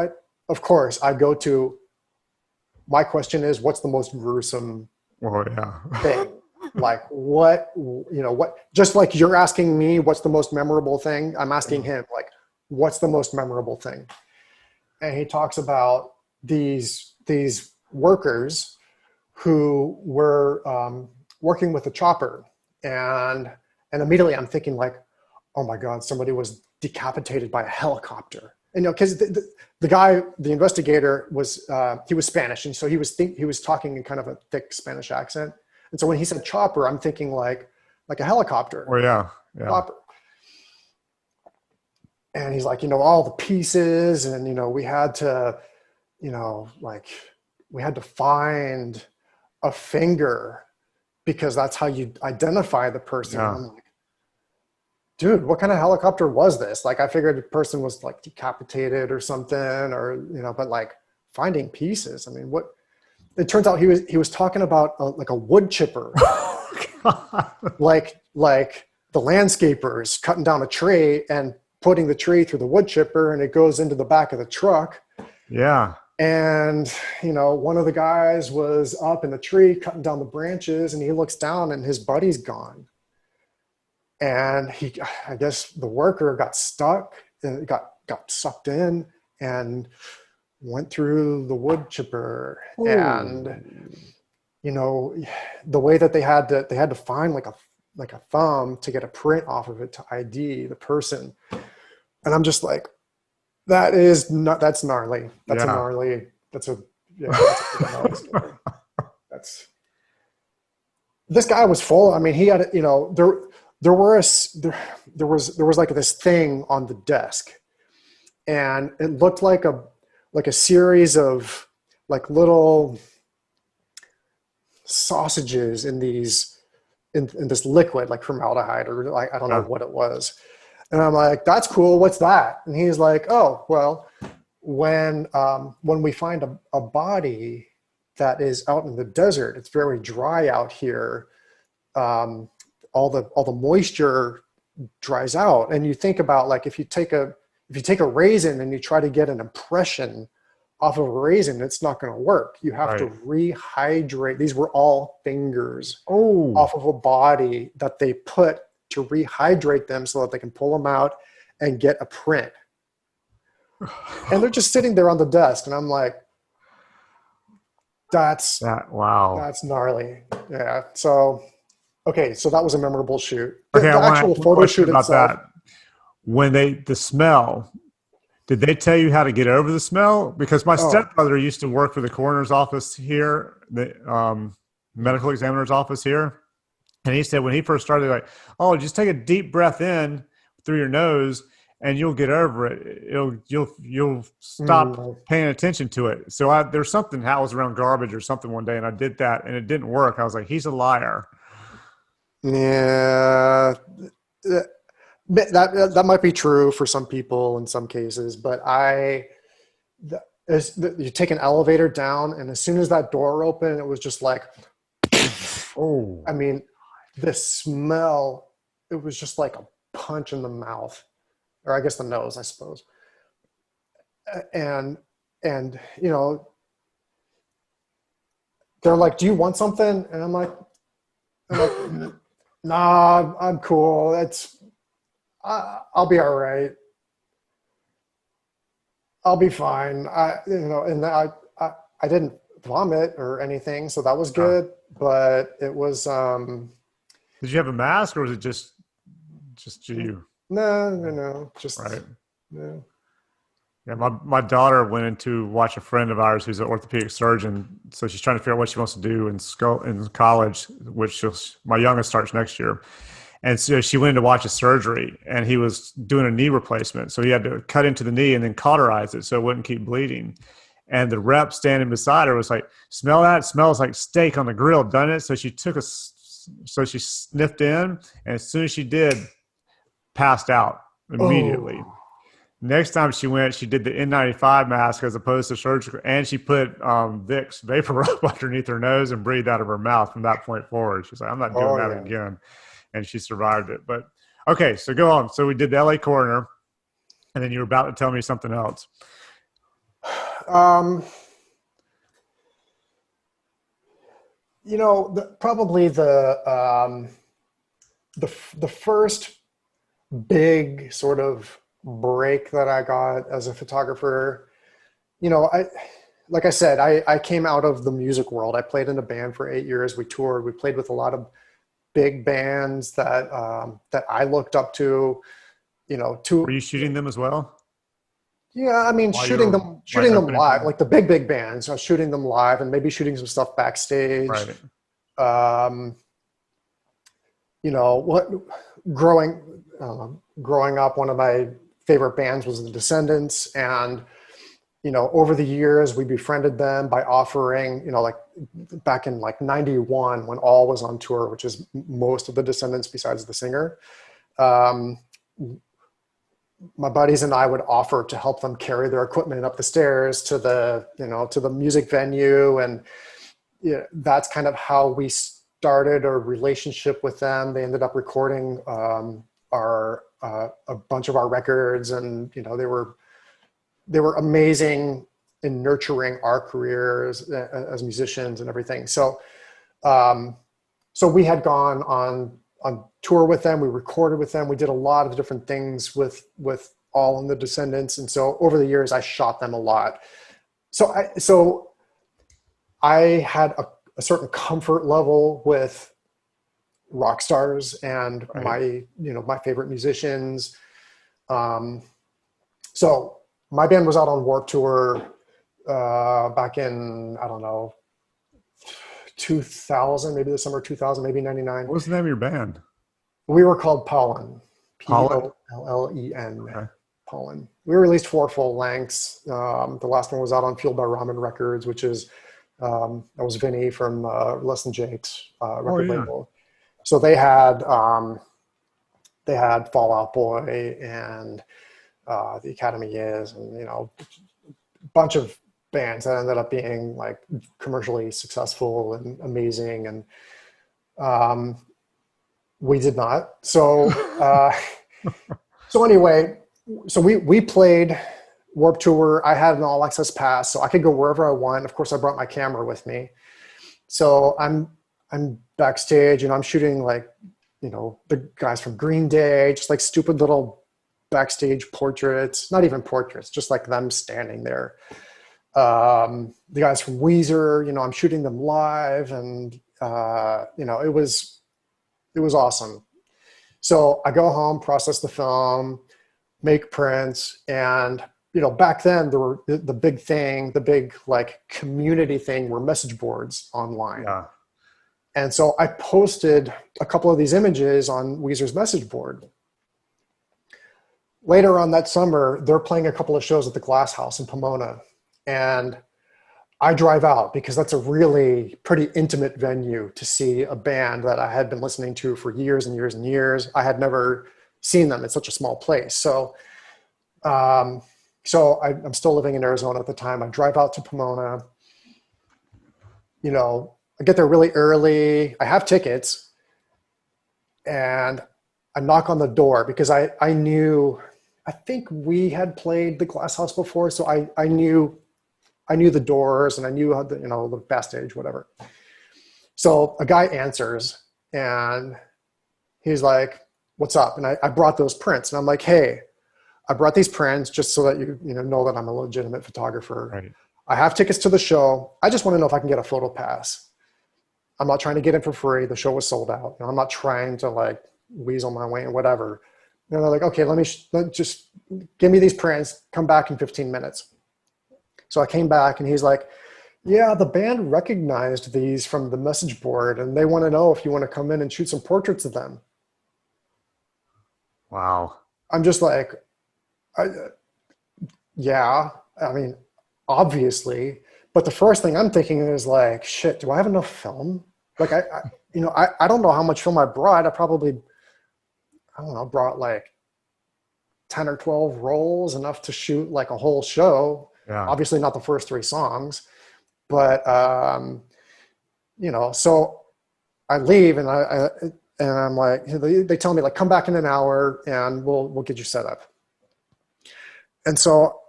of course I go to, my question is, what's the most gruesome Oh, yeah. thing? Like just like you're asking me, what's the most memorable thing? I'm asking him, like, what's the most memorable thing? And he talks about these workers who were working with a chopper, and immediately I'm thinking like, oh my God, somebody was decapitated by a helicopter. And because the guy, the investigator, he was Spanish, and so he was talking in kind of a thick Spanish accent. And so when he said chopper, I'm thinking like a helicopter. Oh, yeah. Yeah. Chopper. And he's like, all the pieces, and we had to, we had to find a finger because that's how you identify the person. Yeah. And I'm like, dude, what kind of helicopter was this? Like, I figured the person was like decapitated or something, or, but like finding pieces. I mean, what, it turns out he was talking about like a wood chipper, like the landscapers cutting down a tree and putting the tree through the wood chipper, and it goes into the back of the truck. Yeah. And, one of the guys was up in the tree cutting down the branches, and he looks down and his buddy's gone. And I guess the worker got stuck and got sucked in and went through the wood chipper. Ooh. And, the way that they had to find like a thumb to get a print off of it to ID the person. And I'm just like, that's gnarly. That's a gnarly gnarly story. This guy was full. I mean, he had, there was like this thing on the desk, and it looked like a series of like little sausages in this liquid, like formaldehyde, or like, I don't know what it was. And I'm like, that's cool. What's that? And he's like, oh, well, when we find a body that is out in the desert, it's very dry out here. All the moisture dries out. And you think about, like, if you take a raisin and you try to get an impression off of a raisin, it's not going to work. You have to rehydrate. These were all fingers off of a body that they put to rehydrate them so that they can pull them out and get a print. And they're just sitting there on the desk. And I'm like, that's gnarly. Yeah. So, okay. So that was a memorable shoot. Okay. The actual photo shoot about itself. That. When the smell, did they tell you how to get over the smell? Because my stepbrother used to work for the coroner's office here, the medical examiner's office here. And he said when he first started, like, oh, just take a deep breath in through your nose and you'll get over it. You'll stop paying attention to it. So there's something that was around garbage or something one day, and I did that and it didn't work. I was like, he's a liar. Yeah, that might be true for some people in some cases, but you take an elevator down, and as soon as that door opened, it was just like, oh, I mean, the smell, it was just like a punch in the mouth, or I guess the nose, I suppose. And they're like, do you want something? And I'm like, nah, I'm cool. I'll be all right. I'll be fine. And I didn't vomit or anything, so that was good. But it was. Did you have a mask, or was it just you? No. Just right. No. Yeah, my daughter went in to watch a friend of ours who's an orthopedic surgeon. So she's trying to figure out what she wants to do in college, which my youngest starts next year. And so she went in to watch a surgery, and he was doing a knee replacement. So he had to cut into the knee and then cauterize it so it wouldn't keep bleeding. And the rep standing beside her was like, "Smell that? It smells like steak on the grill, doesn't it?" So she sniffed in, and as soon as she did, passed out immediately. Oh, Next time she went, she did the N95 mask as opposed to surgical, and she put Vicks vapor rub underneath her nose and breathed out of her mouth from that point forward. She's like, "I'm not doing oh that yeah. again," and she survived it. But okay, so go on. So we did the LA coroner, and then you were about to tell me something else. Um, probably the first big sort of break that I got as a photographer, like I said, I came out of the music world. I played in a band for 8 years. We toured. We played with a lot of big bands that I looked up to. Were you shooting them as well Yeah, I mean, while you were like shooting them opening for live, them? like the big bands. I was shooting them live and maybe shooting some stuff backstage. Right. Um, what growing growing up, one of my favorite bands was the Descendants, and over the years we befriended them by offering, like back in like '91 when All was on tour, which is most of the Descendants besides the singer. Um, my buddies and I would offer to help them carry their equipment up the stairs to the music venue, and that's kind of how we started a relationship with them. They ended up recording a bunch of our records, and they were amazing in nurturing our careers as musicians and everything. So we had gone on tour with them. We recorded with them. We did a lot of different things with All in the Descendants. And so over the years, I shot them a lot. So I had a certain comfort level with rock stars and Right. my favorite musicians. So my band was out on Warped Tour back in, I don't know, 2000, maybe the summer 2000, maybe 99. What was the name of your band? We were called Pollen, Holland. Pollen, Okay. Pollen. We released 4 full lengths. The last one was out on Fueled by Ramen Records, which is, that was Vinny from Less Than Jake's Oh record yeah. label. So they had Fall Out Boy and The Academy Is, and a bunch of bands that ended up being like commercially successful and amazing, and we did not. So anyway, so we played Warped Tour. I had an all access pass, so I could go wherever I want. Of course, I brought my camera with me. So I'm backstage, and I'm shooting like the guys from Green Day, just like stupid little backstage portraits, not even portraits, just like them standing there. The guys from Weezer, I'm shooting them live, and it was awesome. So I go home, process the film, make prints, and back then there were the big thing, the big like community thing were message boards online. Yeah. And so I posted a couple of these images on Weezer's message board. Later on that summer, they're playing a couple of shows at the Glass House in Pomona. And I drive out because that's a really pretty intimate venue to see a band that I had been listening to for years and years and years. I had never seen them. It's such a small place. So I'm still living in Arizona at the time. I drive out to Pomona. I get there really early. I have tickets, and I knock on the door because I think we had played the Glass House before, so I knew the doors, and I knew how the backstage, whatever. So a guy answers, and he's like, "What's up?" And I brought those prints, and I'm like, "Hey, I brought these prints just so that you know that I'm a legitimate photographer. Right. I have tickets to the show. I just want to know if I can get a photo pass. I'm not trying to get in for free. The show was sold out. I'm not trying to like weasel my way and whatever." And they're like, "Okay, give me these prints, come back in 15 minutes. So I came back and he's like, yeah, the band recognized these from the message board and they want to know if you want to come in and shoot some portraits of them. Wow. I'm just like, yeah, I mean, obviously, but the first thing I'm thinking is like, shit, do I have enough film? Like I don't know how much film I brought. I don't know, brought like 10 or 12 rolls, enough to shoot like a whole show. Yeah. Obviously not the first 3 songs, but so I leave and I'm like, they tell me like, come back in an hour and we'll get you set up. And so,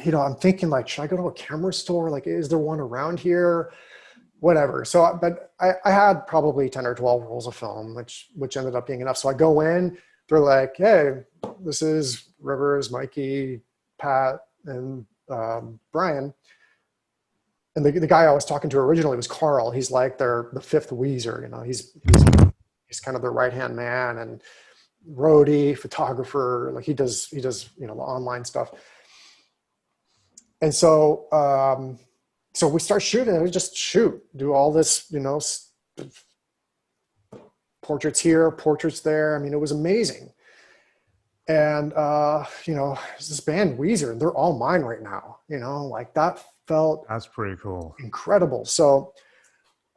I'm thinking like, should I go to a camera store? Like, is there one around here? Whatever. So, but I had probably 10 or 12 rolls of film, which ended up being enough. So I go in, they're like, hey, this is Rivers, Mikey, Pat, and Brian. And the guy I was talking to originally was Carl. He's like the 5th Weezer, he's kind of their right-hand man and roadie, photographer. Like he does, the online stuff. And so, so we start shooting and we just do all this, portraits here, portraits there. I mean, it was amazing. And, this band Weezer, they're all mine right now, like that felt That's pretty cool. incredible. So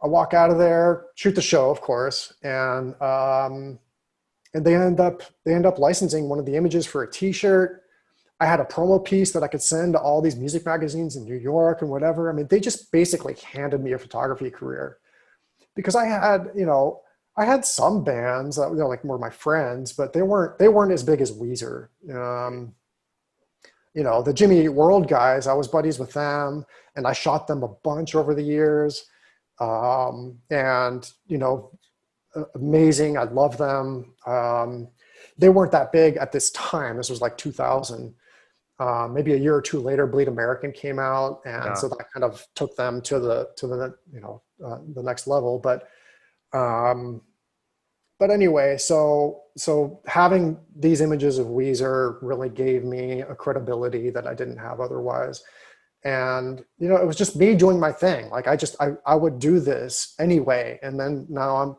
I walk out of there, shoot the show, of course. And they end up licensing one of the images for a t-shirt. I had a promo piece that I could send to all these music magazines in New York and whatever. I mean, they just basically handed me a photography career because I had some bands that like were my friends, but they weren't as big as Weezer. The Jimmy Eat World guys, I was buddies with them and I shot them a bunch over the years. Amazing. I love them. They weren't that big at this time. This was like 2000. Maybe a year or 2 later, Bleed American came out, and so that kind of took them to the next level. But anyway, so having these images of Weezer really gave me a credibility that I didn't have otherwise. And it was just me doing my thing. Like I would do this anyway, and then now I'm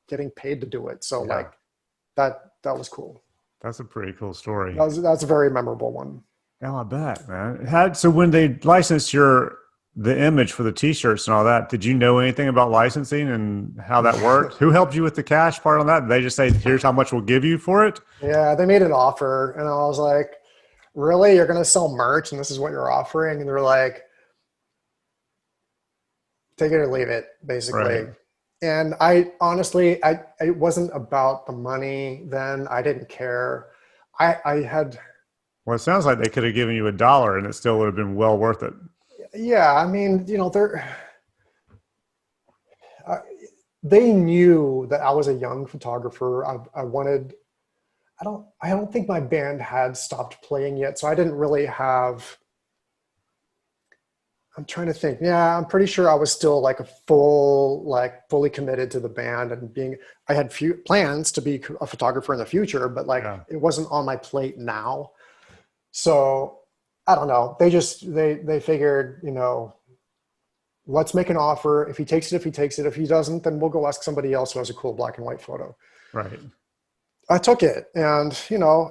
getting paid to do it. So like that was cool. That's a pretty cool story. That's a very memorable one. Oh, I bet, man. So when they licensed the image for the t-shirts and all that, did you know anything about licensing and how that worked? Who helped you with the cash part on that? Did they just say, here's how much we'll give you for it? Yeah, they made an offer and I was like, really? You're going to sell merch and this is what you're offering? And they're like, take it or leave it, basically. Right. And I honestly, it wasn't about the money then. I didn't care. Well, it sounds like they could have given you $1 and it still would have been well worth it. Yeah. I mean, they knew that I was a young photographer. I don't think my band had stopped playing yet. So I didn't really have, I'm trying to think. Yeah, I'm pretty sure I was still like fully committed to the band and I had few plans to be a photographer in the future, but it wasn't on my plate now. So I don't know. They figured, let's make an offer. If he takes it, if he doesn't, then we'll go ask somebody else who has a cool black and white photo. Right. I took it and,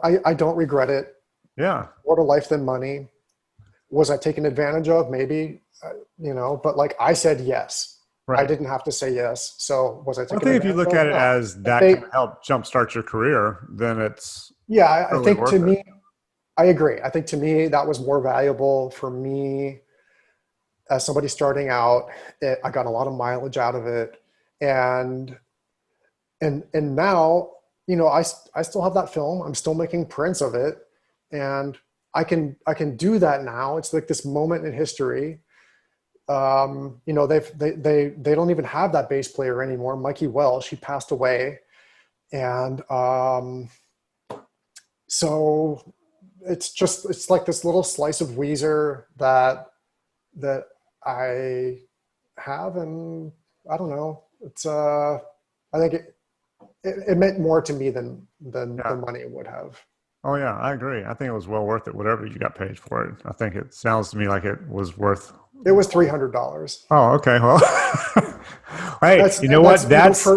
I don't regret it. Yeah. More to life than money. Was I taken advantage of? Maybe, but like I said, yes, right. I didn't have to say yes. So was I taken advantage of? I think if you look at it as that can help jumpstart your career, then it's. Yeah. I think to me, I agree. I think to me, that was more valuable for me as somebody starting out. I got a lot of mileage out of it. And now, I still have that film. I'm still making prints of it. And I can do that now. It's like this moment in history. They don't even have that bass player anymore. Mikey Welsh, he passed away. And so it's like this little slice of Weezer that I have. And I don't know, it's I think it meant more to me than the money would have. Oh yeah, I agree. I think it was well worth it, whatever you got paid for it. I think it sounds to me like it was worth. It was $300. Oh, okay. Well, hey, That's you know that's what? That's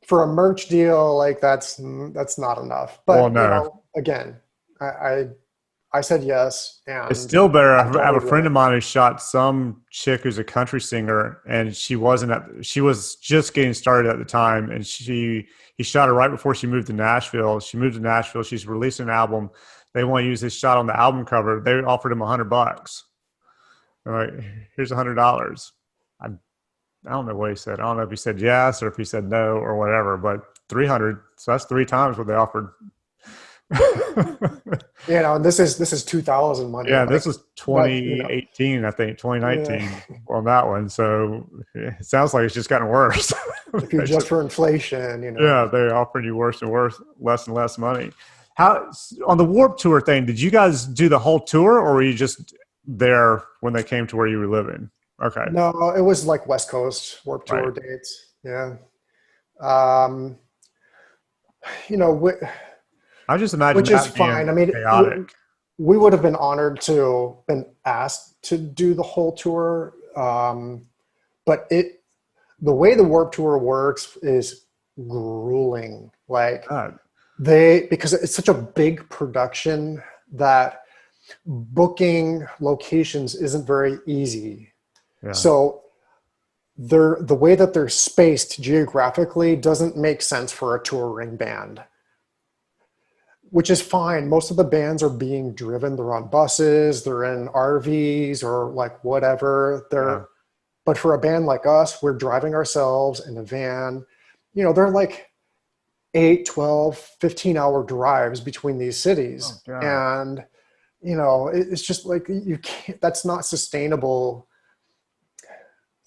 for a merch deal, like that's not enough. well, But no. again, I I, I said yes, It's and still better. I I have totally a get friend it. of mine who shot some chick who's a country singer, and she was just getting started at the time, and he shot her right before she moved to Nashville. She moved to Nashville. She's releasing an album. They want to use his shot on the album cover. They offered him $100. All right, here's $100. I don't know what he said. I don't know if he said yes or if he said no or whatever, but 300. So that's three times what they offered. And this is 2000 money. Yeah, this Like was that, 2018, I think, yeah. 2019 on that one. So it sounds like it's just gotten worse. If you adjust for inflation, Yeah, they're offering you worse and worse, less and less money. How on the Warp Tour thing, did you guys do the whole tour or were you just there when they came to where you were living? Okay, No, it was like West Coast Warp right. Tour dates. Yeah. Um, you know, wh- I just imagine which is that fine. I being mean, chaotic. we would have been honored to been asked to do the whole tour. But the way the Warp Tour works is grueling. Like God, because it's such a big production that booking locations isn't very easy. yeah. So the way that they're spaced geographically doesn't make sense for a touring band, which is fine. Most of the bands are being driven. They're on buses, they're in RVs or like whatever. Yeah. But for a band like us, we're driving ourselves in a van. They're like 8, 12, 15-hour drives between these Oh cities. God. And, it's just like you can't, that's not sustainable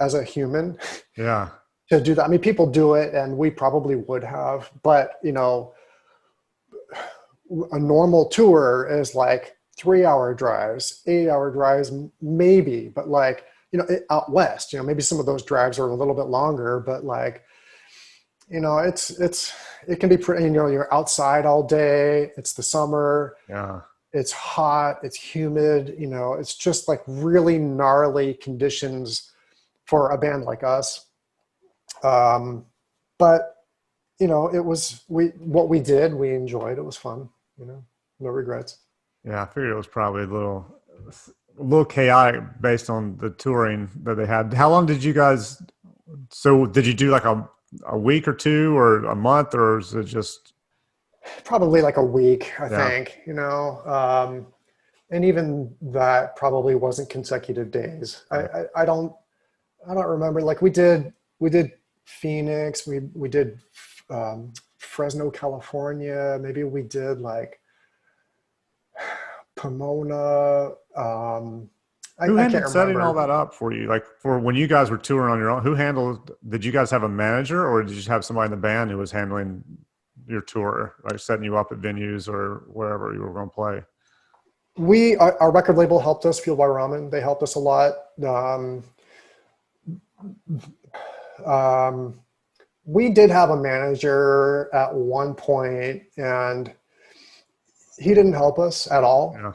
as a human Yeah. to do that. I mean, people do it and we probably would have, but, a normal tour is like 3-hour drives, 8-hour drives, maybe, but like, out west, maybe some of those drives are a little bit longer, but like, it can be pretty, you're outside all day. It's the summer. Yeah. It's hot. It's humid. It's just like really gnarly conditions for a band like us. But what we did, we enjoyed. It was fun. No regrets. Yeah. I figured it was probably a little chaotic based on the touring that they had. How long did you guys? So did you do like a week or two or a month or is it just? Probably like a week, I Yeah. think. And even that probably wasn't consecutive days. Right. I don't remember. Like we did Phoenix, we did Fresno, California. Maybe we did like Pomona. Who I can't handled setting all remember. that up for you? Like for when you guys were touring on your own, did you guys have a manager or did you just have somebody in the band who was handling your tour, like setting you up at venues or wherever you were going to play? Our record label helped us, Fueled by Ramen. They helped us a lot. Um, we did have a manager at one point, and he didn't help us at all. Yeah.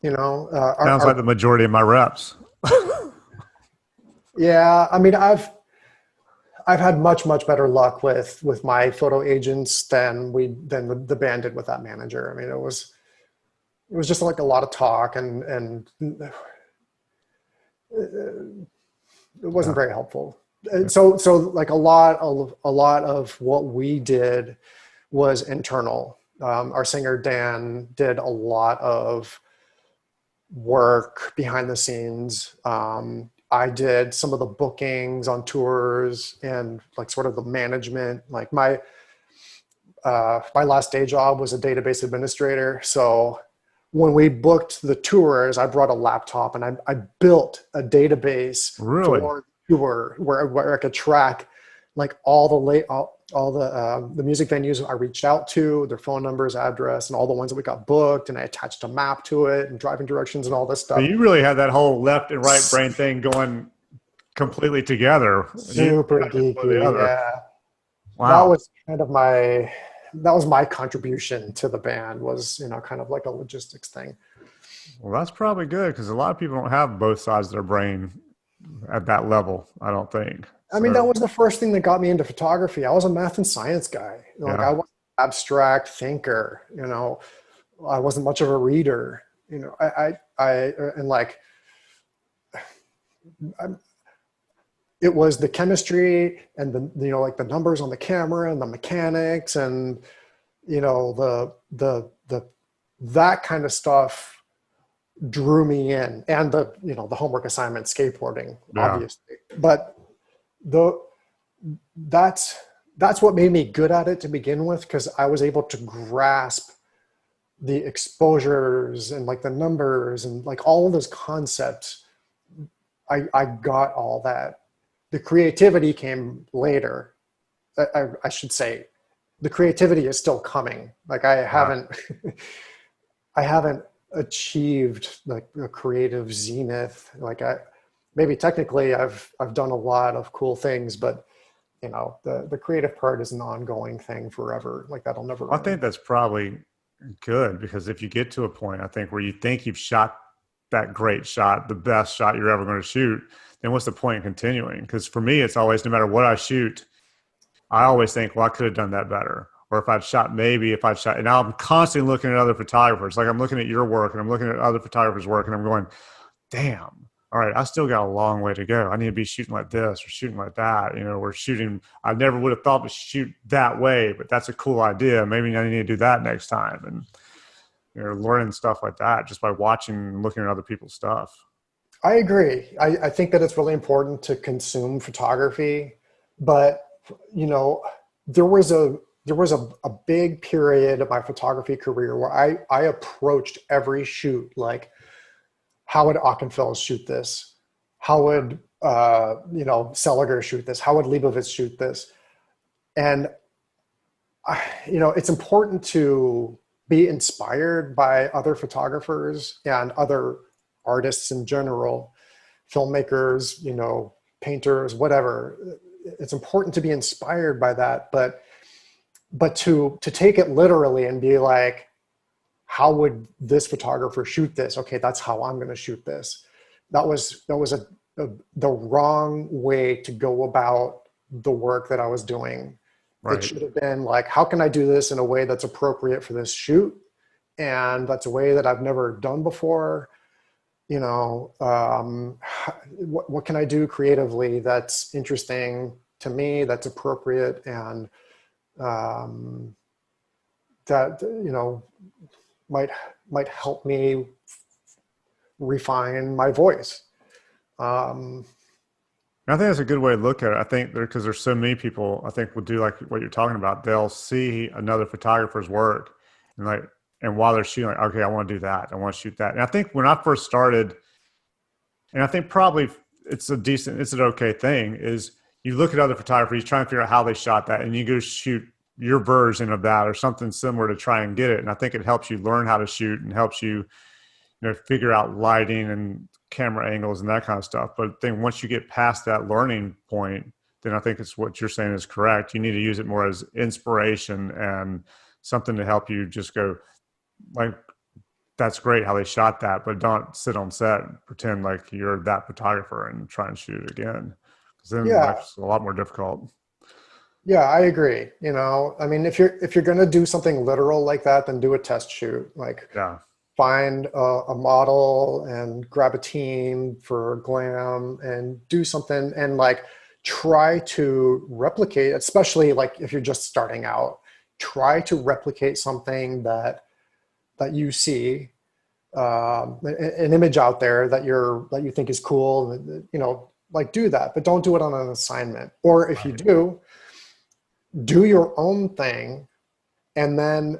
Sounds like Our the majority of my reps. yeah. I mean, I've had much better luck with my photo agents than the band did with that manager. I mean, it was just like a lot of talk and it wasn't Yeah. very helpful. So like a lot of what we did was internal. Our singer Dan did a lot of work behind the scenes. I did some of the bookings on tours and like sort of the management. Like my last day job was a database administrator. So when we booked the tours, I brought a laptop and I built a database Really? for the tour where I could track like all the music venues I reached out to, their phone numbers, address, and all the ones that we got booked. And I attached a map to it and driving directions and all this So stuff. you really had that whole left and right brain thing going completely together. You Super not just one or the geeky. other. Yeah. That Wow. was kind of my that was my contribution to the band, was, kind of like a logistics thing. Well, that's probably good because a lot of people don't have both sides of their brain at that level, I don't think. I mean, that So, was the first thing that got me into photography. I was a math and science guy. Like, I yeah. was an abstract thinker, I wasn't much of a reader, and like, it was the chemistry and like the numbers on the camera and the mechanics and, the that kind of stuff drew me in, and the homework assignment, skateboarding, Yeah. obviously. But the that's what made me good at it to begin with, because I was able to grasp the exposures and like the numbers and like all of those concepts. I got all that. The creativity came later. I should say the creativity is still coming. Like I Yeah. haven't I haven't achieved like a creative zenith. Like maybe technically I've done a lot of cool things, but the creative part is an ongoing thing forever. Like that'll never I end. think that's probably good because if you get to a point, I think, where you think you've shot that great shot, the best shot you're ever going to shoot, then what's the point in continuing? Because for me, it's always, no matter what I shoot, I always think, well, I could have done that better. Or if I'd shot, and now I'm constantly looking at other photographers. Like I'm looking at your work and I'm looking at other photographers' work and I'm going, damn, all right, I still got a long way to go. I need to be shooting like this or shooting like that. We're shooting, I never would have thought to shoot that way, but that's a cool idea. Maybe I need to do that next time. And, learning stuff like that just by watching and looking at other people's stuff. I agree. I think that it's really important to consume photography, but there was a big period of my photography career where I approached every shoot like, how would Ockenfeld shoot this? How would Seliger shoot this? How would Leibovitz shoot this? And it's important to be inspired by other photographers and other artists in general, filmmakers, painters, whatever. It's important to be inspired by that, but to take it literally and be like, how would this photographer shoot this? Okay, that's how I'm going to shoot this. That was the wrong way to go about the work that I was doing. It Right. should have been like, how can I do this in a way that's appropriate for this shoot? And that's a way that I've never done before. What can I do creatively that's interesting to me, that's appropriate, and that might help me refine my voice. I think that's a good way to look at it. I think because there's so many people, I think will do like what you're talking about. They'll see another photographer's work and and while they're shooting, like, okay, I want to do that. I want to shoot that. And I think when I first started, and I think probably it's an okay thing, is you look at other photographers, you try and figure out how they shot that, and you go shoot your version of that or something similar to try and get it. And I think it helps you learn how to shoot and helps you, figure out lighting and camera angles and that kind of stuff. But then once you get past that learning point, then I think it's what you're saying is correct. You need to use it more as inspiration and something to help you just go like, that's great how they shot that, but don't sit on set and pretend like you're that photographer and try and shoot it again. Because then Yeah, life's a lot more difficult. yeah, I agree. I mean, if you're going to do something literal like that, then do a test shoot. Like, Yeah. find a model and grab a team for glam and do something, and like try to replicate, especially like if you're just starting out, try to replicate something that you see, an image out there that you think is cool, like do that, but don't do it on an assignment. Or if you Right. do your own thing, and then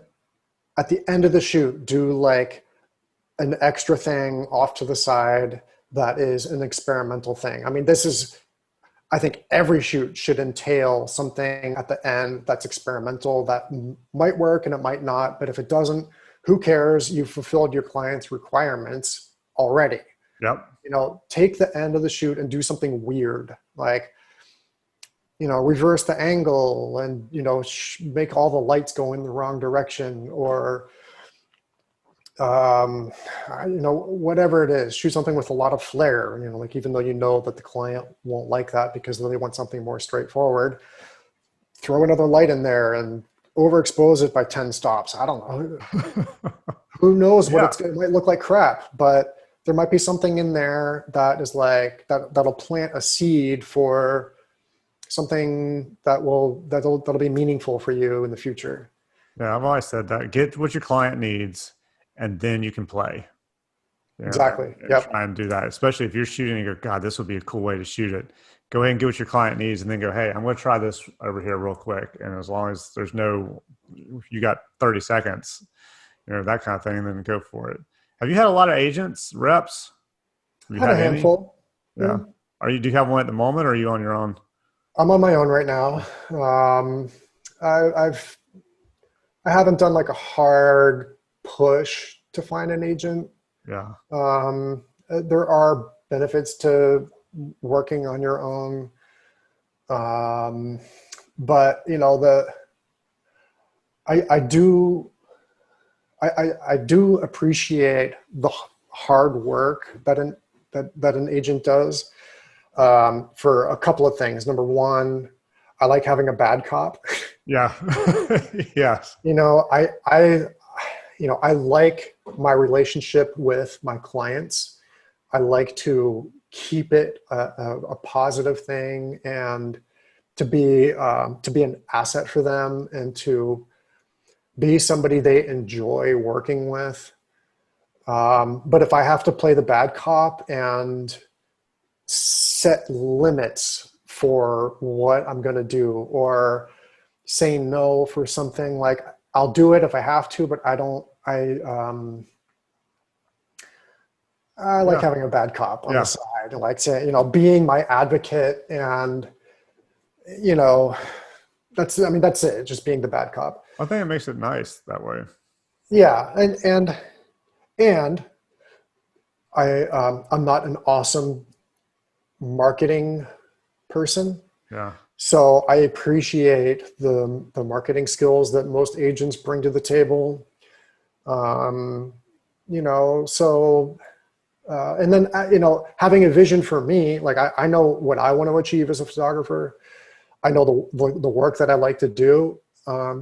at the end of the shoot, do like an extra thing off to the side that is an experimental thing. I mean, I think every shoot should entail something at the end that's experimental, that might work and it might not, but if it doesn't, who cares? You've fulfilled your client's requirements already. Yep. Take the end of the shoot and do something weird. Like, reverse the angle and, make all the lights go in the wrong direction, or, whatever it is, shoot something with a lot of flair, like, even though that the client won't like that because they want something more straightforward, throw another light in there and overexpose it by 10 stops. I don't know. Who knows what it might look like crap, but there might be something in there that is like, that'll plant a seed for something that'll be meaningful for you in the future. Yeah, I've always said that. Get what your client needs, and then you can play. Exactly. And Yep. try and do that, especially if you're shooting and you go, God, this would be a cool way to shoot it. Go ahead and get what your client needs, and then go, hey, I'm going to try this over here real quick. And as long as you got 30 seconds, that kind of thing, then go for it. Have you had a lot of agents, reps? Have you Had a had any? handful. Yeah. Do you have one at the moment, or are you on your own? I'm on my own right now. I haven't done like a hard push to find an agent. Yeah. There are benefits to working on your own. But I do appreciate the hard work that an agent does, for a couple of things. Number one, I like having a bad cop. Yeah. Yes. I like my relationship with my clients. I like to keep it a positive thing, and to be an asset for them, and to be somebody they enjoy working with. But if I have to play the bad cop and set limits for what I'm going to do, or say no for something, like, I'll do it if I have to, but I like having a bad cop on the side, like, say, being my advocate, and, that's it, just being the bad cop. I think it makes it nice that way. Yeah. And I'm not an awesome marketing person. Yeah. So I appreciate the marketing skills that most agents bring to the table. And then, having a vision for me, like, I know what I want to achieve as a photographer. I know the work that I like to do.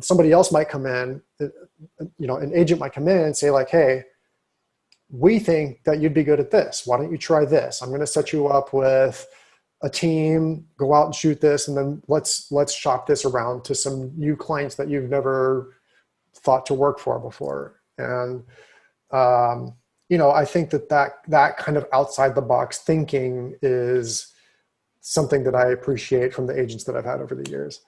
Somebody else might come in, an agent might come in and say, like, hey, we think that you'd be good at this. Why don't you try this? I'm going to set you up with a team, go out and shoot this, and then let's shop this around to some new clients that you've never thought to work for before. And I think that kind of outside the box thinking is something that I appreciate from the agents that I've had over the years.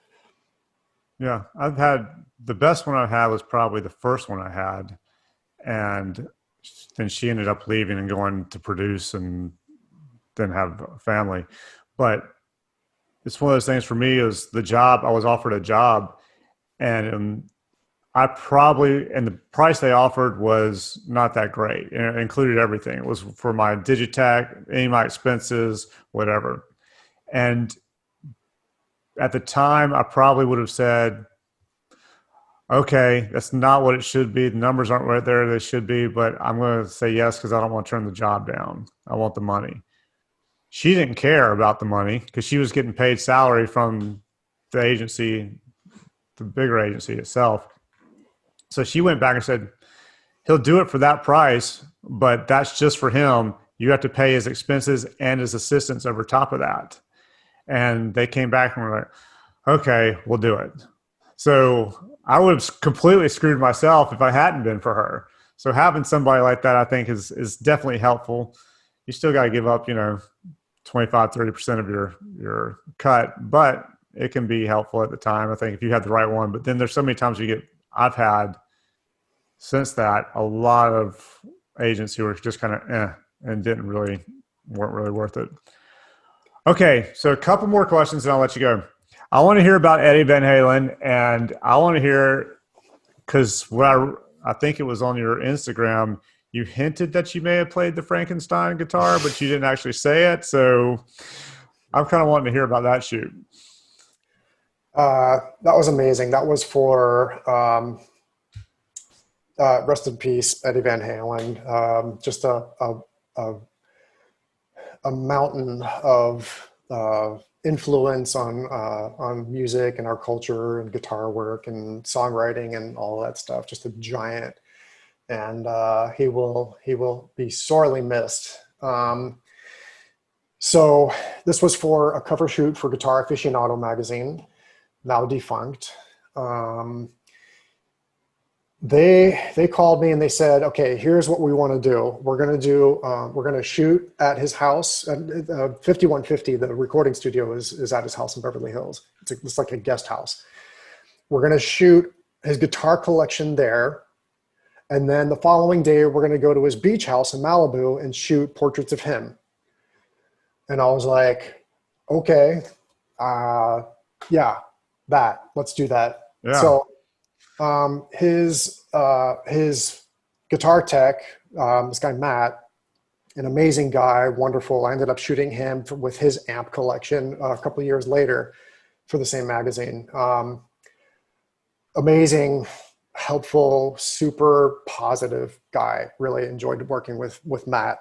Yeah, the best one I had was probably the first one I had, and then she ended up leaving and going to produce and then have a family. But it's one of those things for me, is the job. I was offered a job, and the price they offered was not that great. It included everything. It was for my Digitech, any of my expenses, whatever. And at the time, I probably would have said, okay, that's not what it should be. The numbers aren't right there they should be, but I'm going to say yes because I don't want to turn the job down. I want the money. She didn't care about the money because she was getting paid salary from the agency, the bigger agency itself. So she went back and said, he'll do it for that price, but that's just for him. You have to pay his expenses and his assistants over top of that. And they came back and were like, okay, we'll do it. So I would have completely screwed myself if I hadn't been for her. So having somebody like that, I think, is definitely helpful. You still got to give up, 25, 30% of your cut, but it can be helpful at the time, I think, if you have the right one. But then there's so many times I've had since that a lot of agents who were just kind of and weren't really worth it. Okay, so a couple more questions and I'll let you go. I want to hear about Eddie Van Halen, and I want to hear, because I think it was on your Instagram, you hinted that you may have played the Frankenstein guitar, but you didn't actually say it. So I'm kind of wanting to hear about that shoot. That was amazing. That was for rest in peace, Eddie Van Halen. Just a, a mountain of influence on music and our culture and guitar work and songwriting and all that stuff. Just a giant, and he will be sorely missed. So this was for a cover shoot for Guitar Aficionado magazine, now defunct. They called me and they said, okay, here's what we want to do. We're going to shoot at his house. 5150, the recording studio is at his house in Beverly Hills. It's like a guest house. We're going to shoot his guitar collection there. And then the following day, we're going to go to his beach house in Malibu and shoot portraits of him. And I was like, okay, yeah, let's do that. Yeah. So his guitar tech, this guy Matt, an amazing guy, wonderful. I ended up shooting him with his amp collection a couple of years later for the same magazine. Amazing, helpful, super positive guy. Really enjoyed working with Matt.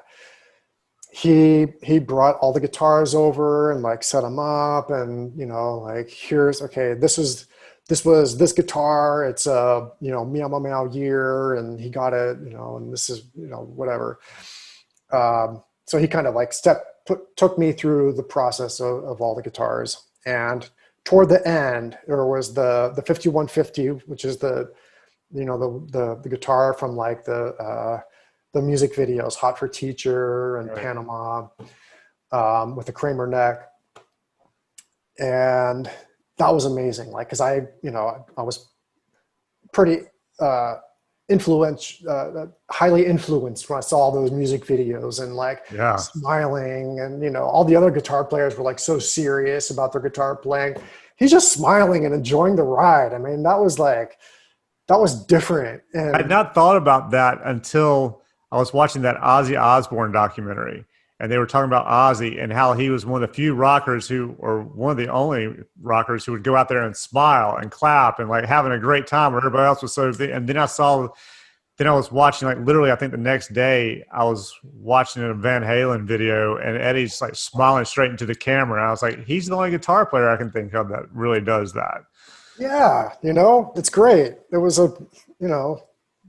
He brought all the guitars over and like set them up, and like, here's, okay, this was this guitar, it's a meow meow meow year, and he got it, and this is whatever. So he kind of like took me through the process of all the guitars. And toward the end, there was the 5150, which is the guitar from like the music videos, Hot for Teacher and right. Panama, with the Kramer neck. And that was amazing. Like, cause I was pretty, highly influenced when I saw those music videos, and like smiling, and all the other guitar players were like so serious about their guitar playing. He's just smiling and enjoying the ride. I mean, that was different. And I had not thought about that until I was watching that Ozzy Osbourne documentary, and they were talking about Ozzy and how he was one of the few rockers or one of the only rockers who would go out there and smile and clap and like having a great time where everybody else was so. And then I was watching, like, literally, I think the next day I was watching a Van Halen video, and Eddie's like smiling straight into the camera. And I was like, he's the only guitar player I can think of that really does that. Yeah. It's great. It was it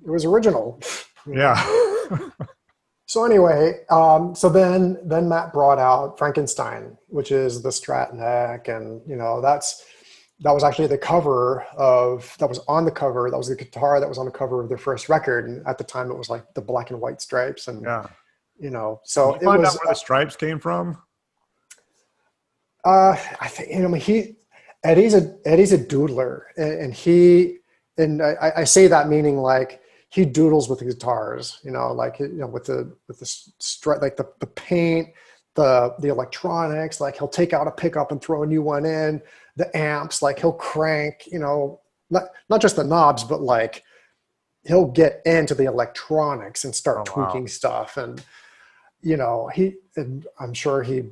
was original. Yeah. So anyway, so then Matt brought out Frankenstein, which is the Strat neck, and that was actually the cover that was the guitar that was on the cover of their first record, and at the time it was like the black and white stripes, and so Did you find out where the stripes came from? I think Eddie's a doodler, and I say that meaning like, he doodles with the guitars, with the like the paint, the electronics. Like, he'll take out a pickup and throw a new one in. The amps, like, he'll crank, not just the knobs, but like he'll get into the electronics and start tweaking stuff. And I'm sure he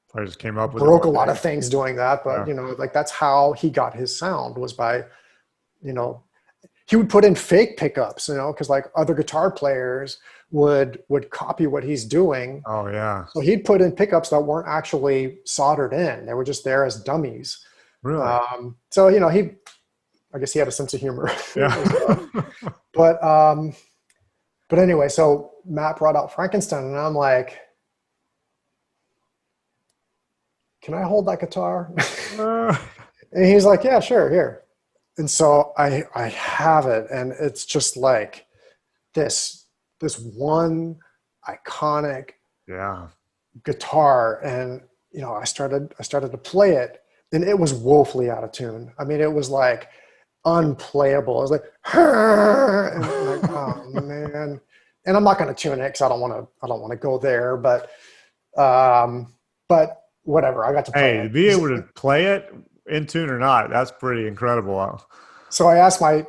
probably just came up with broke a lot of things doing that, but like, that's how he got his sound, was by he would put in fake pickups, because like other guitar players would copy what he's doing. Oh yeah. So he'd put in pickups that weren't actually soldered in; they were just there as dummies. Really? So I guess he had a sense of humor. Yeah. But anyway, so Matt brought out Frankenstein, and I'm like, "Can I hold that guitar?" And he's like, "Yeah, sure, here." And so I have it, and it's just like this one iconic guitar. And I started to play it, and it was woefully out of tune. I mean, it was like unplayable. I was like, and I'm like, oh man. And I'm not going to tune it because I don't want to go there. But whatever. I got to play it. To be able to play it in tune or not, that's pretty incredible. So I asked my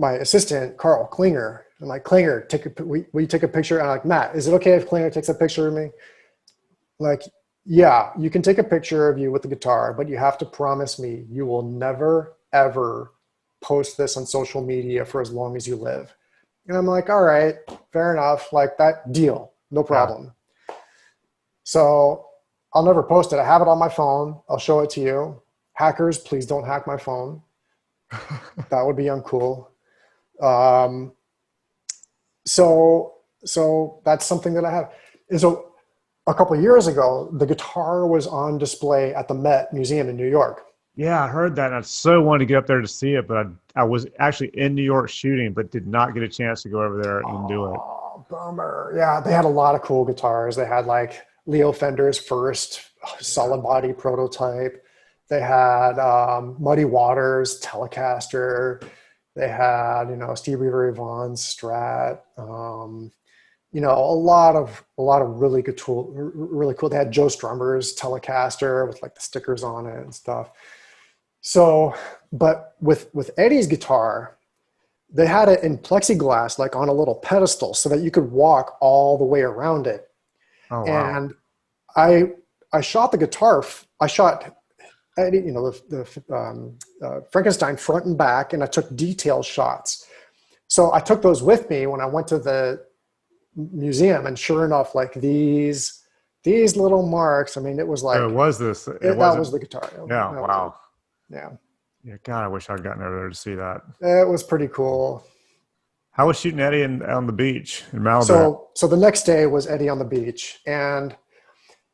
assistant, Carl Klinger, I'm like, Klinger, will you take a picture? And I'm like, Matt, is it okay if Klinger takes a picture of me? Like, Yeah, you can take a picture of you with the guitar, but you have to promise me you will never, ever post this on social media for as long as you live. And I'm like, all right, fair enough. Like that deal, no Yeah. problem. So I'll never post it. I have it on my phone. I'll show it to you. Hackers, please don't hack my phone. That would be uncool. Um, so, so that's something that I have. And so a couple of years ago, the guitar was on display at the Met Museum in New York. Yeah, I heard that, and I so wanted to get up there to see it, but I was actually in New York shooting, but did not get a chance to go over there and do it. Oh, bummer. Yeah, they had a lot of cool guitars. They had like Leo Fender's first solid body prototype. They had Muddy Waters Telecaster. They had, Stevie Ray Vaughan's Strat. A lot of really good tool, really cool. They had Joe Strummer's Telecaster with like the stickers on it and stuff. So, but with Eddie's guitar, they had it in plexiglass, like on a little pedestal, so that you could walk all the way around it. Oh, wow. And I I shot the guitar. I shot Eddie, Frankenstein front and back, and I took detail shots. So I took those with me when I went to the museum, and sure enough, like these little marks. I mean, it was So it like was this, it that was wasn't, the guitar. yeah, That was it. wow. Yeah, Yeah, God, I wish I'd gotten over there to see that. it was pretty cool. How was shooting Eddie on the beach in Malibu? So the next day was Eddie on the beach, and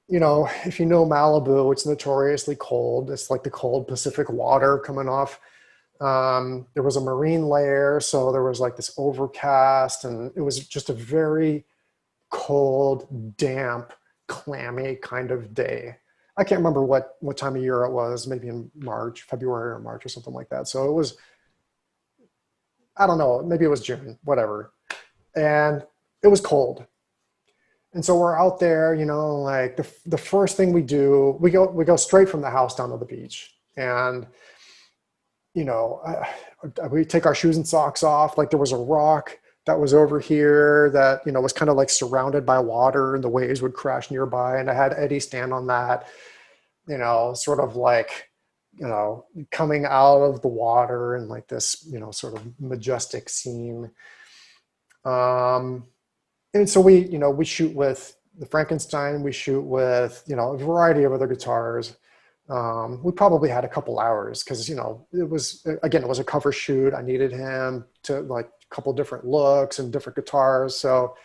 if you know Malibu, it's notoriously cold. It's like the cold Pacific water coming off. There was a marine layer, so there was like this overcast, and it was just a very cold, damp, clammy kind of day. I can't remember what time of year it was, maybe in March, February or March or something like that. So it was, I don't know, maybe it was June, whatever. And it was cold. And so we're out there, like the first thing we do, we go straight from the house down to the beach. And, we take our shoes and socks off. Like there was a rock that was over here that, was kind of like surrounded by water, and the waves would crash nearby. And I had Eddie stand on that, sort of like, coming out of the water and like this, sort of majestic scene. And so we shoot with the Frankenstein, we shoot with, a variety of other guitars. We probably had a couple hours because, it was a cover shoot. I needed him to like a couple different looks and different guitars. So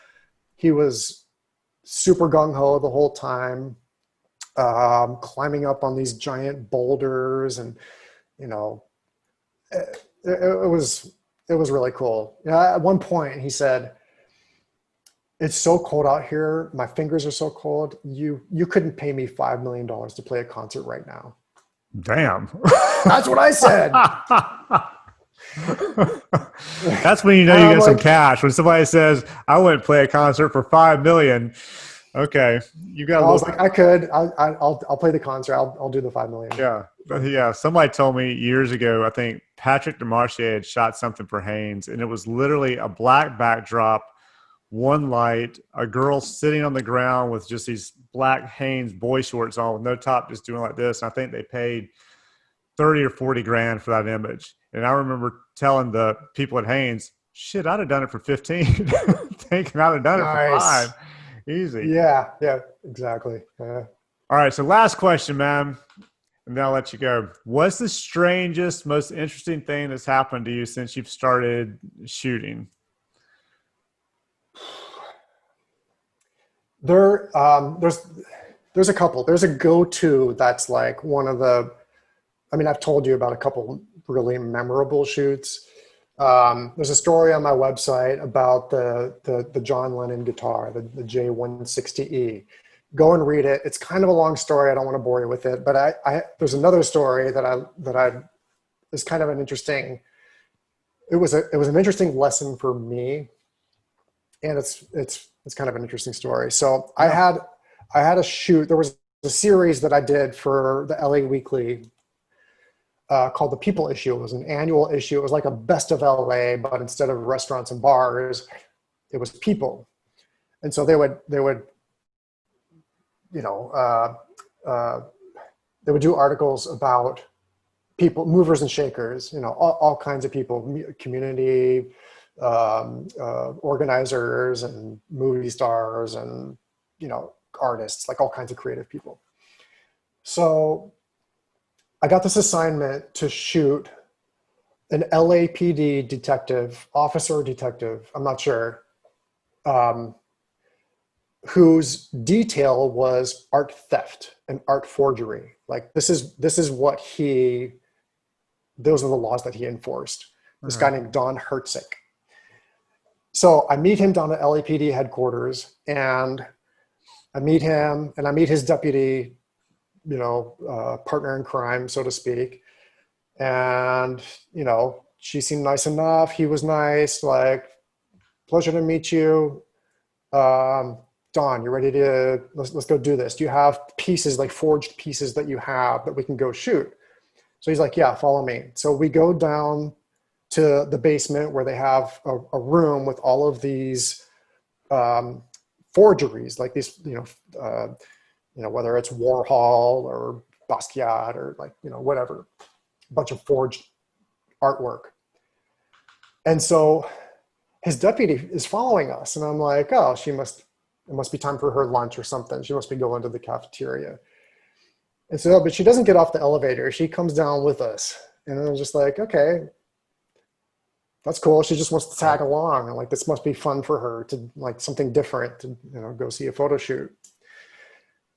he was super gung-ho the whole time, climbing up on these giant boulders, and, it was really cool. At one point he said, "It's so cold out here. My fingers are so cold. You couldn't pay me $5 million to play a concert right now." Damn. That's what I said. That's when you know And you I'm get some like, cash. When somebody says, "I wouldn't play a concert for 5 million," okay, you got a I was little. like, I could. I'll play the concert. I'll do the 5 million. Yeah, yeah. Somebody told me years ago. I think Patrick DeMarche had shot something for Haynes, and it was literally a black backdrop, one light, a girl sitting on the ground with just these black Hanes boy shorts on with no top, just doing like this. And I think they paid 30 or 40 grand for that image. And I remember telling the people at Hanes, "Shit, I'd have done it for 15." Thinking I'd have done it for Nice. 5. Easy. Yeah. Yeah. Exactly. Yeah. All right. So last question, man. And then I'll let you go. What's the strangest, most interesting thing that's happened to you since you've started shooting? There's a couple. There's a go-to that's like one of the. I mean, I've told you about a couple really memorable shoots. There's a story on my website about the John Lennon guitar, the J160E. Go and read it. It's kind of a long story. I don't want to bore you with it, but there's another story that I is kind of an interesting. It was an interesting lesson for me, and it's kind of an interesting story. So Yeah. I had a shoot. There was a series that I did for the LA Weekly called The People Issue. It was an annual issue. It was like a best of LA, but instead of restaurants and bars, it was people. And so they would they would do articles about people, movers and shakers, all kinds of people, community organizers and movie stars and, artists, like all kinds of creative people. So I got this assignment to shoot an LAPD detective, officer or detective, I'm not sure, whose detail was art theft and art forgery. Like those are the laws that he enforced. This guy named Don Hertzik. So I meet him down at LAPD headquarters, and I meet him and I meet his deputy, partner in crime, so to speak. And, she seemed nice enough. He was nice, like, pleasure to meet you. Don, you ready to, let's go do this. Do you have pieces, like forged pieces that you have that we can go shoot? So he's like, yeah, follow me. So we go down to the basement where they have a room with all of these forgeries, like these, whether it's Warhol or Basquiat or like, whatever, a bunch of forged artwork. And so his deputy is following us, and I'm like, oh, it must be time for her lunch or something. She must be going to the cafeteria. And so, but she doesn't get off the elevator. She comes down with us. And I was just like, okay, that's cool. She just wants to tag along. And like, this must be fun for her to like something different to, go see a photo shoot.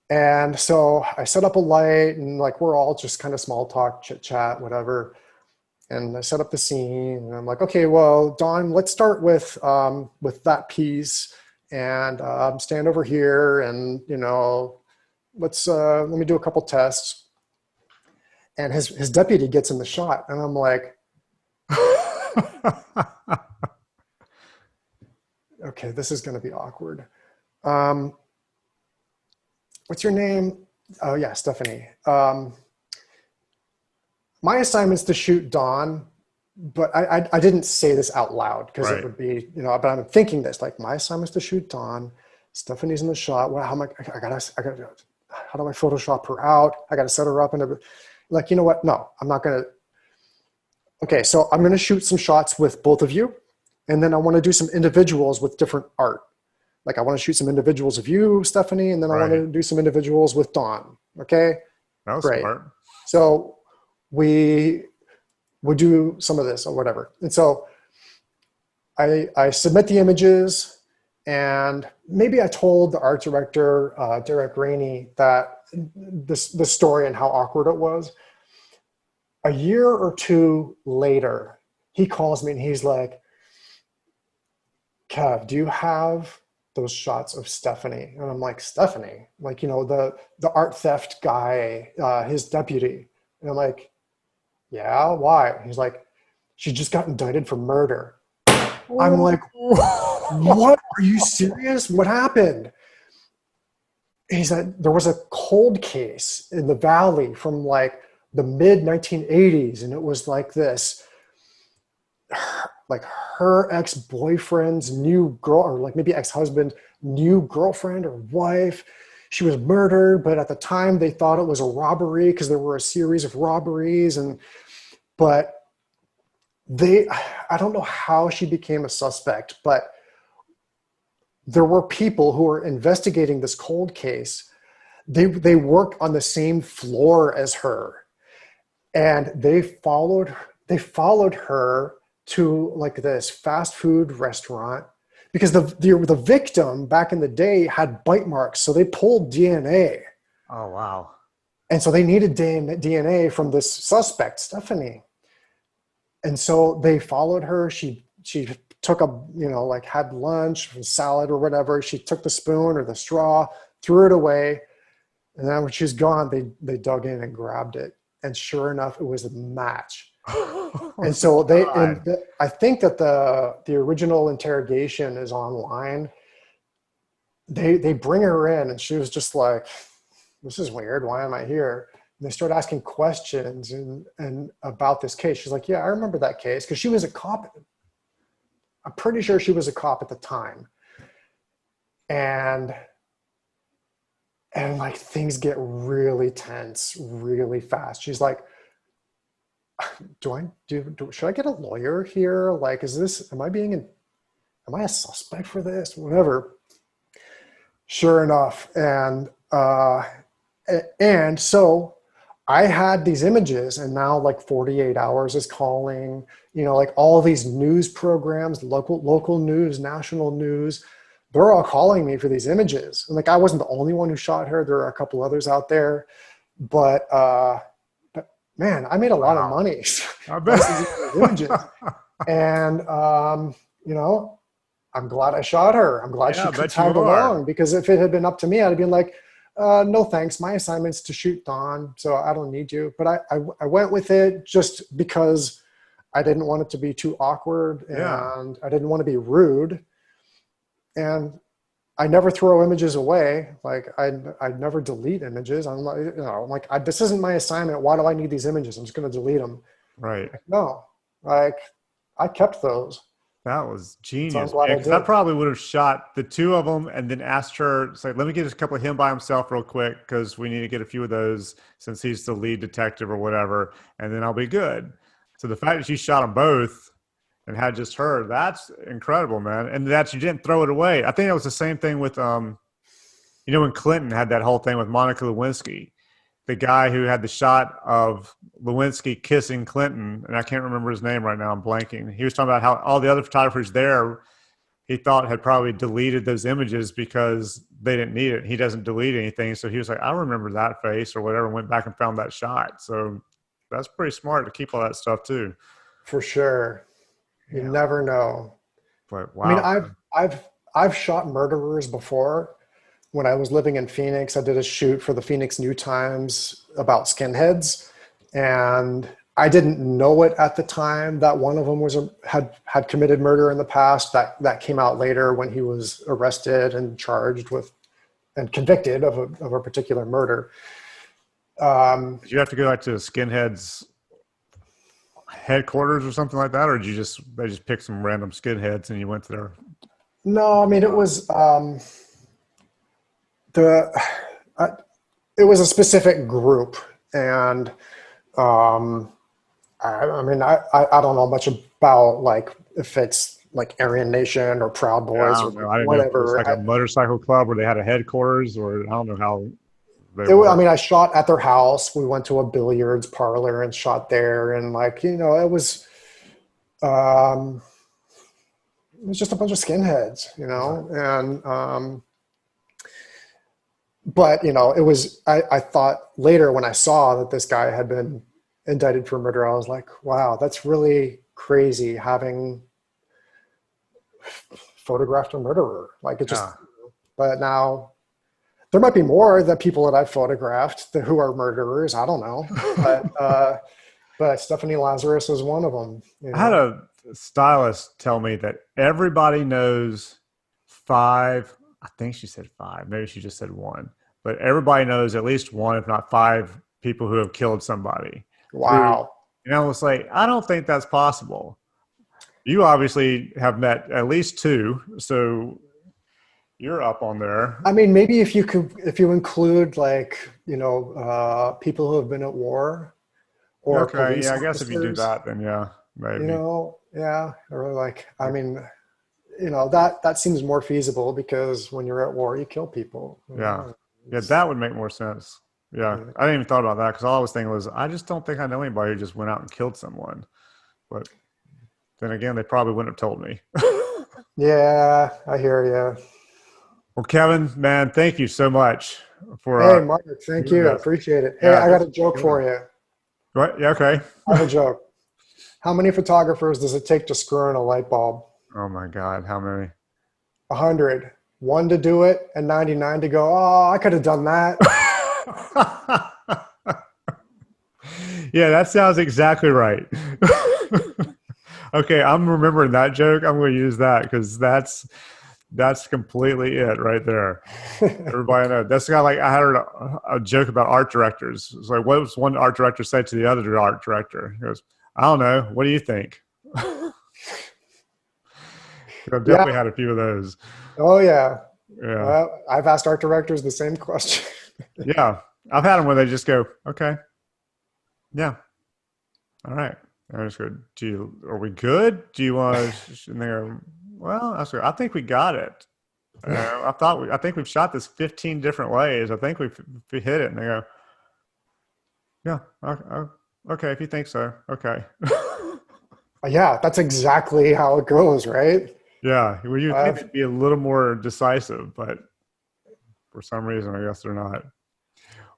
And so I set up a light, and like, we're all just kind of small talk, chit chat, whatever. And I set up the scene, and I'm like, okay, well, Don, let's start with that piece, and stand over here, and let me do a couple tests. And his deputy gets in the shot, and I'm like, okay, this is going to be awkward. What's your name? Oh yeah, Stephanie. My assignment's to shoot Dawn, but I didn't say this out loud because it would be, but I'm thinking this, like, my assignment's to shoot Dawn. Stephanie's in the shot. Well, how do I Photoshop her out? I got to set her up. And like, you know what? No, I'm not going to. Okay, so I'm going to shoot some shots with both of you. And then I want to do some individuals with different art. Like I want to shoot some individuals of you, Stephanie, and then I want to do some individuals with Dawn. Okay? That was smart. So we would do some of this or whatever. And so I submit the images, and maybe I told the art director, Derek Rainey, that the story and how awkward it was. A year or two later, he calls me and he's like, Kev, do you have those shots of Stephanie? And I'm like, Stephanie? Like, the art theft guy, his deputy. And I'm like, yeah, why? And he's like, she just got indicted for murder. I'm like, what? Are you serious? What happened? He said there was a cold case in the Valley from like the mid 1980s. And it was like this, like her ex-boyfriend's new girl, or like maybe ex-husband, new girlfriend or wife. She was murdered, but at the time they thought it was a robbery because there were a series of robberies. But I don't know how she became a suspect, but there were people who were investigating this cold case. They worked on the same floor as her, and they followed her to like this fast food restaurant because the victim back in the day had bite marks. So they pulled DNA. Oh, wow. And so they needed DNA from this suspect, Stephanie. And so they followed her. She took had lunch, salad or whatever. She took the spoon or the straw, threw it away. And then when she was gone, they dug in and grabbed it. And sure enough, it was a match. And so I think that the original interrogation is online. They bring her in, and she was just like, this is weird. Why am I here? And they start asking questions and about this case. She's like, yeah, I remember that case because she was a cop. I'm pretty sure she was a cop at the time. And and like things get really tense really fast. She's like, should I get a lawyer here? Like, am I a suspect for this? Whatever. Sure enough. And so I had these images, and now like 48 hours is calling, like all these news programs, local news, national news, they're all calling me for these images. And like, I wasn't the only one who shot her. There are a couple others out there, but man, I made a lot of Wow. money I bet. licensing these images. And, I'm glad I shot her. I'm glad Yeah, she I bet you tagged are. along, because if it had been up to me, I'd have been like, no thanks. My assignment's to shoot Dawn, so I don't need you. But I went with it just because I didn't want it to be too awkward, Yeah. and I didn't want to be rude. And I never throw images away. Like I never delete images. I'm like, I'm like, this isn't my assignment. Why do I need these images? I'm just going to delete them. Right. Like, no, like I kept those. That was So I'm genius, glad man. I Because I did. probably would have shot the two of them and then asked her, say, let me get a couple of him by himself real quick because we need to get a few of those since he's the lead detective or whatever, and then I'll be good. So the fact that you shot them both and had just her, that's incredible, man. And that you didn't throw it away. I think it was the same thing with, when Clinton had that whole thing with Monica Lewinsky, the guy who had the shot of Lewinsky kissing Clinton, and I can't remember his name right now. I'm blanking. He was talking about how all the other photographers there he thought had probably deleted those images because they didn't need it. He doesn't delete anything, so he was like, "I remember that face or whatever." And went back and found that shot. So that's pretty smart to keep all that stuff too. For sure. You Yeah, never know. but I mean, wow, man. I've shot murderers before. When I was living in Phoenix, I did a shoot for the Phoenix New Times about skinheads, and I didn't know it at the time that one of them had committed murder in the past. That came out later when he was arrested and charged with and convicted of a particular murder. Did you have to go like to skinheads headquarters or something like that, or did you just they just picked some random skinheads and you went to their No, I mean the uh, it was a specific group, and um, I mean I don't know much about like if it's like Aryan Nation or Proud Yeah, I Boys or don't know. I didn't know if it was whatever. like a motorcycle club where they had a headquarters, or I don't know how they I work. mean, I shot at their house. We went to a billiards parlor and shot there, and like um, it was just a bunch of skinheads, Yeah. and but it was I thought later when I saw that this guy had been indicted for murder, I was like, wow, that's really crazy having photographed a murderer. Like it Yeah. just, but now there might be more that people that I've photographed who are murderers. I don't know, but Stephanie Lazarus is one of them. I had a stylist tell me that everybody knows five. I think she said five. Maybe she just said one. But everybody knows at least one, if not five, people who have killed somebody. Who, Wow. I was like, I don't think that's possible. You obviously have met at least two, so you're up on there. I mean, maybe if you include like, people who have been at war or Okay, police yeah, I guess if you do officers, that, then yeah, maybe. yeah, or like, I mean, that seems more feasible because when you're at war, you kill people. Yeah. Yeah, that would make more sense. Yeah. Yeah. I didn't even thought about that because all I was thinking was, I just don't think I know anybody who just went out and killed someone. But then again, they probably wouldn't have told me. Yeah, I hear you. Well, Kevin, man, thank you so much for Hey, Mark, thank doing you. I this. appreciate it. Hey, Yeah, I got this a was joke good. for you. What? Yeah, okay. I have a joke. How many photographers does it take to screw in a light bulb? Oh my God, how many? 100. One to do it and 99 to go, oh, I could have done that. Yeah, that sounds exactly right. Okay, I'm remembering that joke. I'm going to use that because that's completely it right there. Everybody knows. That's kind of like I heard a joke about art directors. It's like, what was one art director say to the other art director? He goes, I don't know. What do you think? I've Yeah. definitely had a few of those. Oh, yeah. Yeah. I've asked art directors the same question. Yeah. I've had them where they just go, okay, yeah, all right. And I just go, are we good? Do you want to, and they go, well, I think we got it. I think we've shot this 15 different ways. I think we hit it. And they go, yeah, okay, if you think so, okay. Yeah, that's exactly how it goes, right? Yeah, well, you Uh, think they'd be a little more decisive, but for some reason, I guess they're not.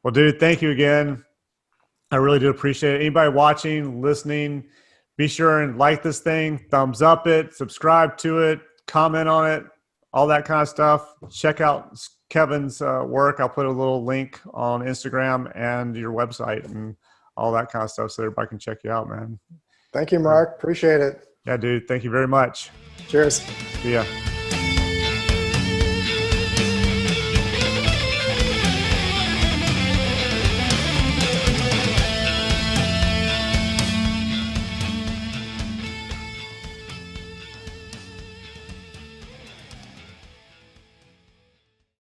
Well, dude, thank you again. I really do appreciate it. Anybody watching, listening, be sure and like this thing, thumbs up it, subscribe to it, comment on it, all that kind of stuff. Check out Kevin's work. I'll put a little link on Instagram and your website and all that kind of stuff so everybody can check you out, man. Thank you, Mark. Appreciate it. Yeah, dude. Thank you very much. Cheers. See ya.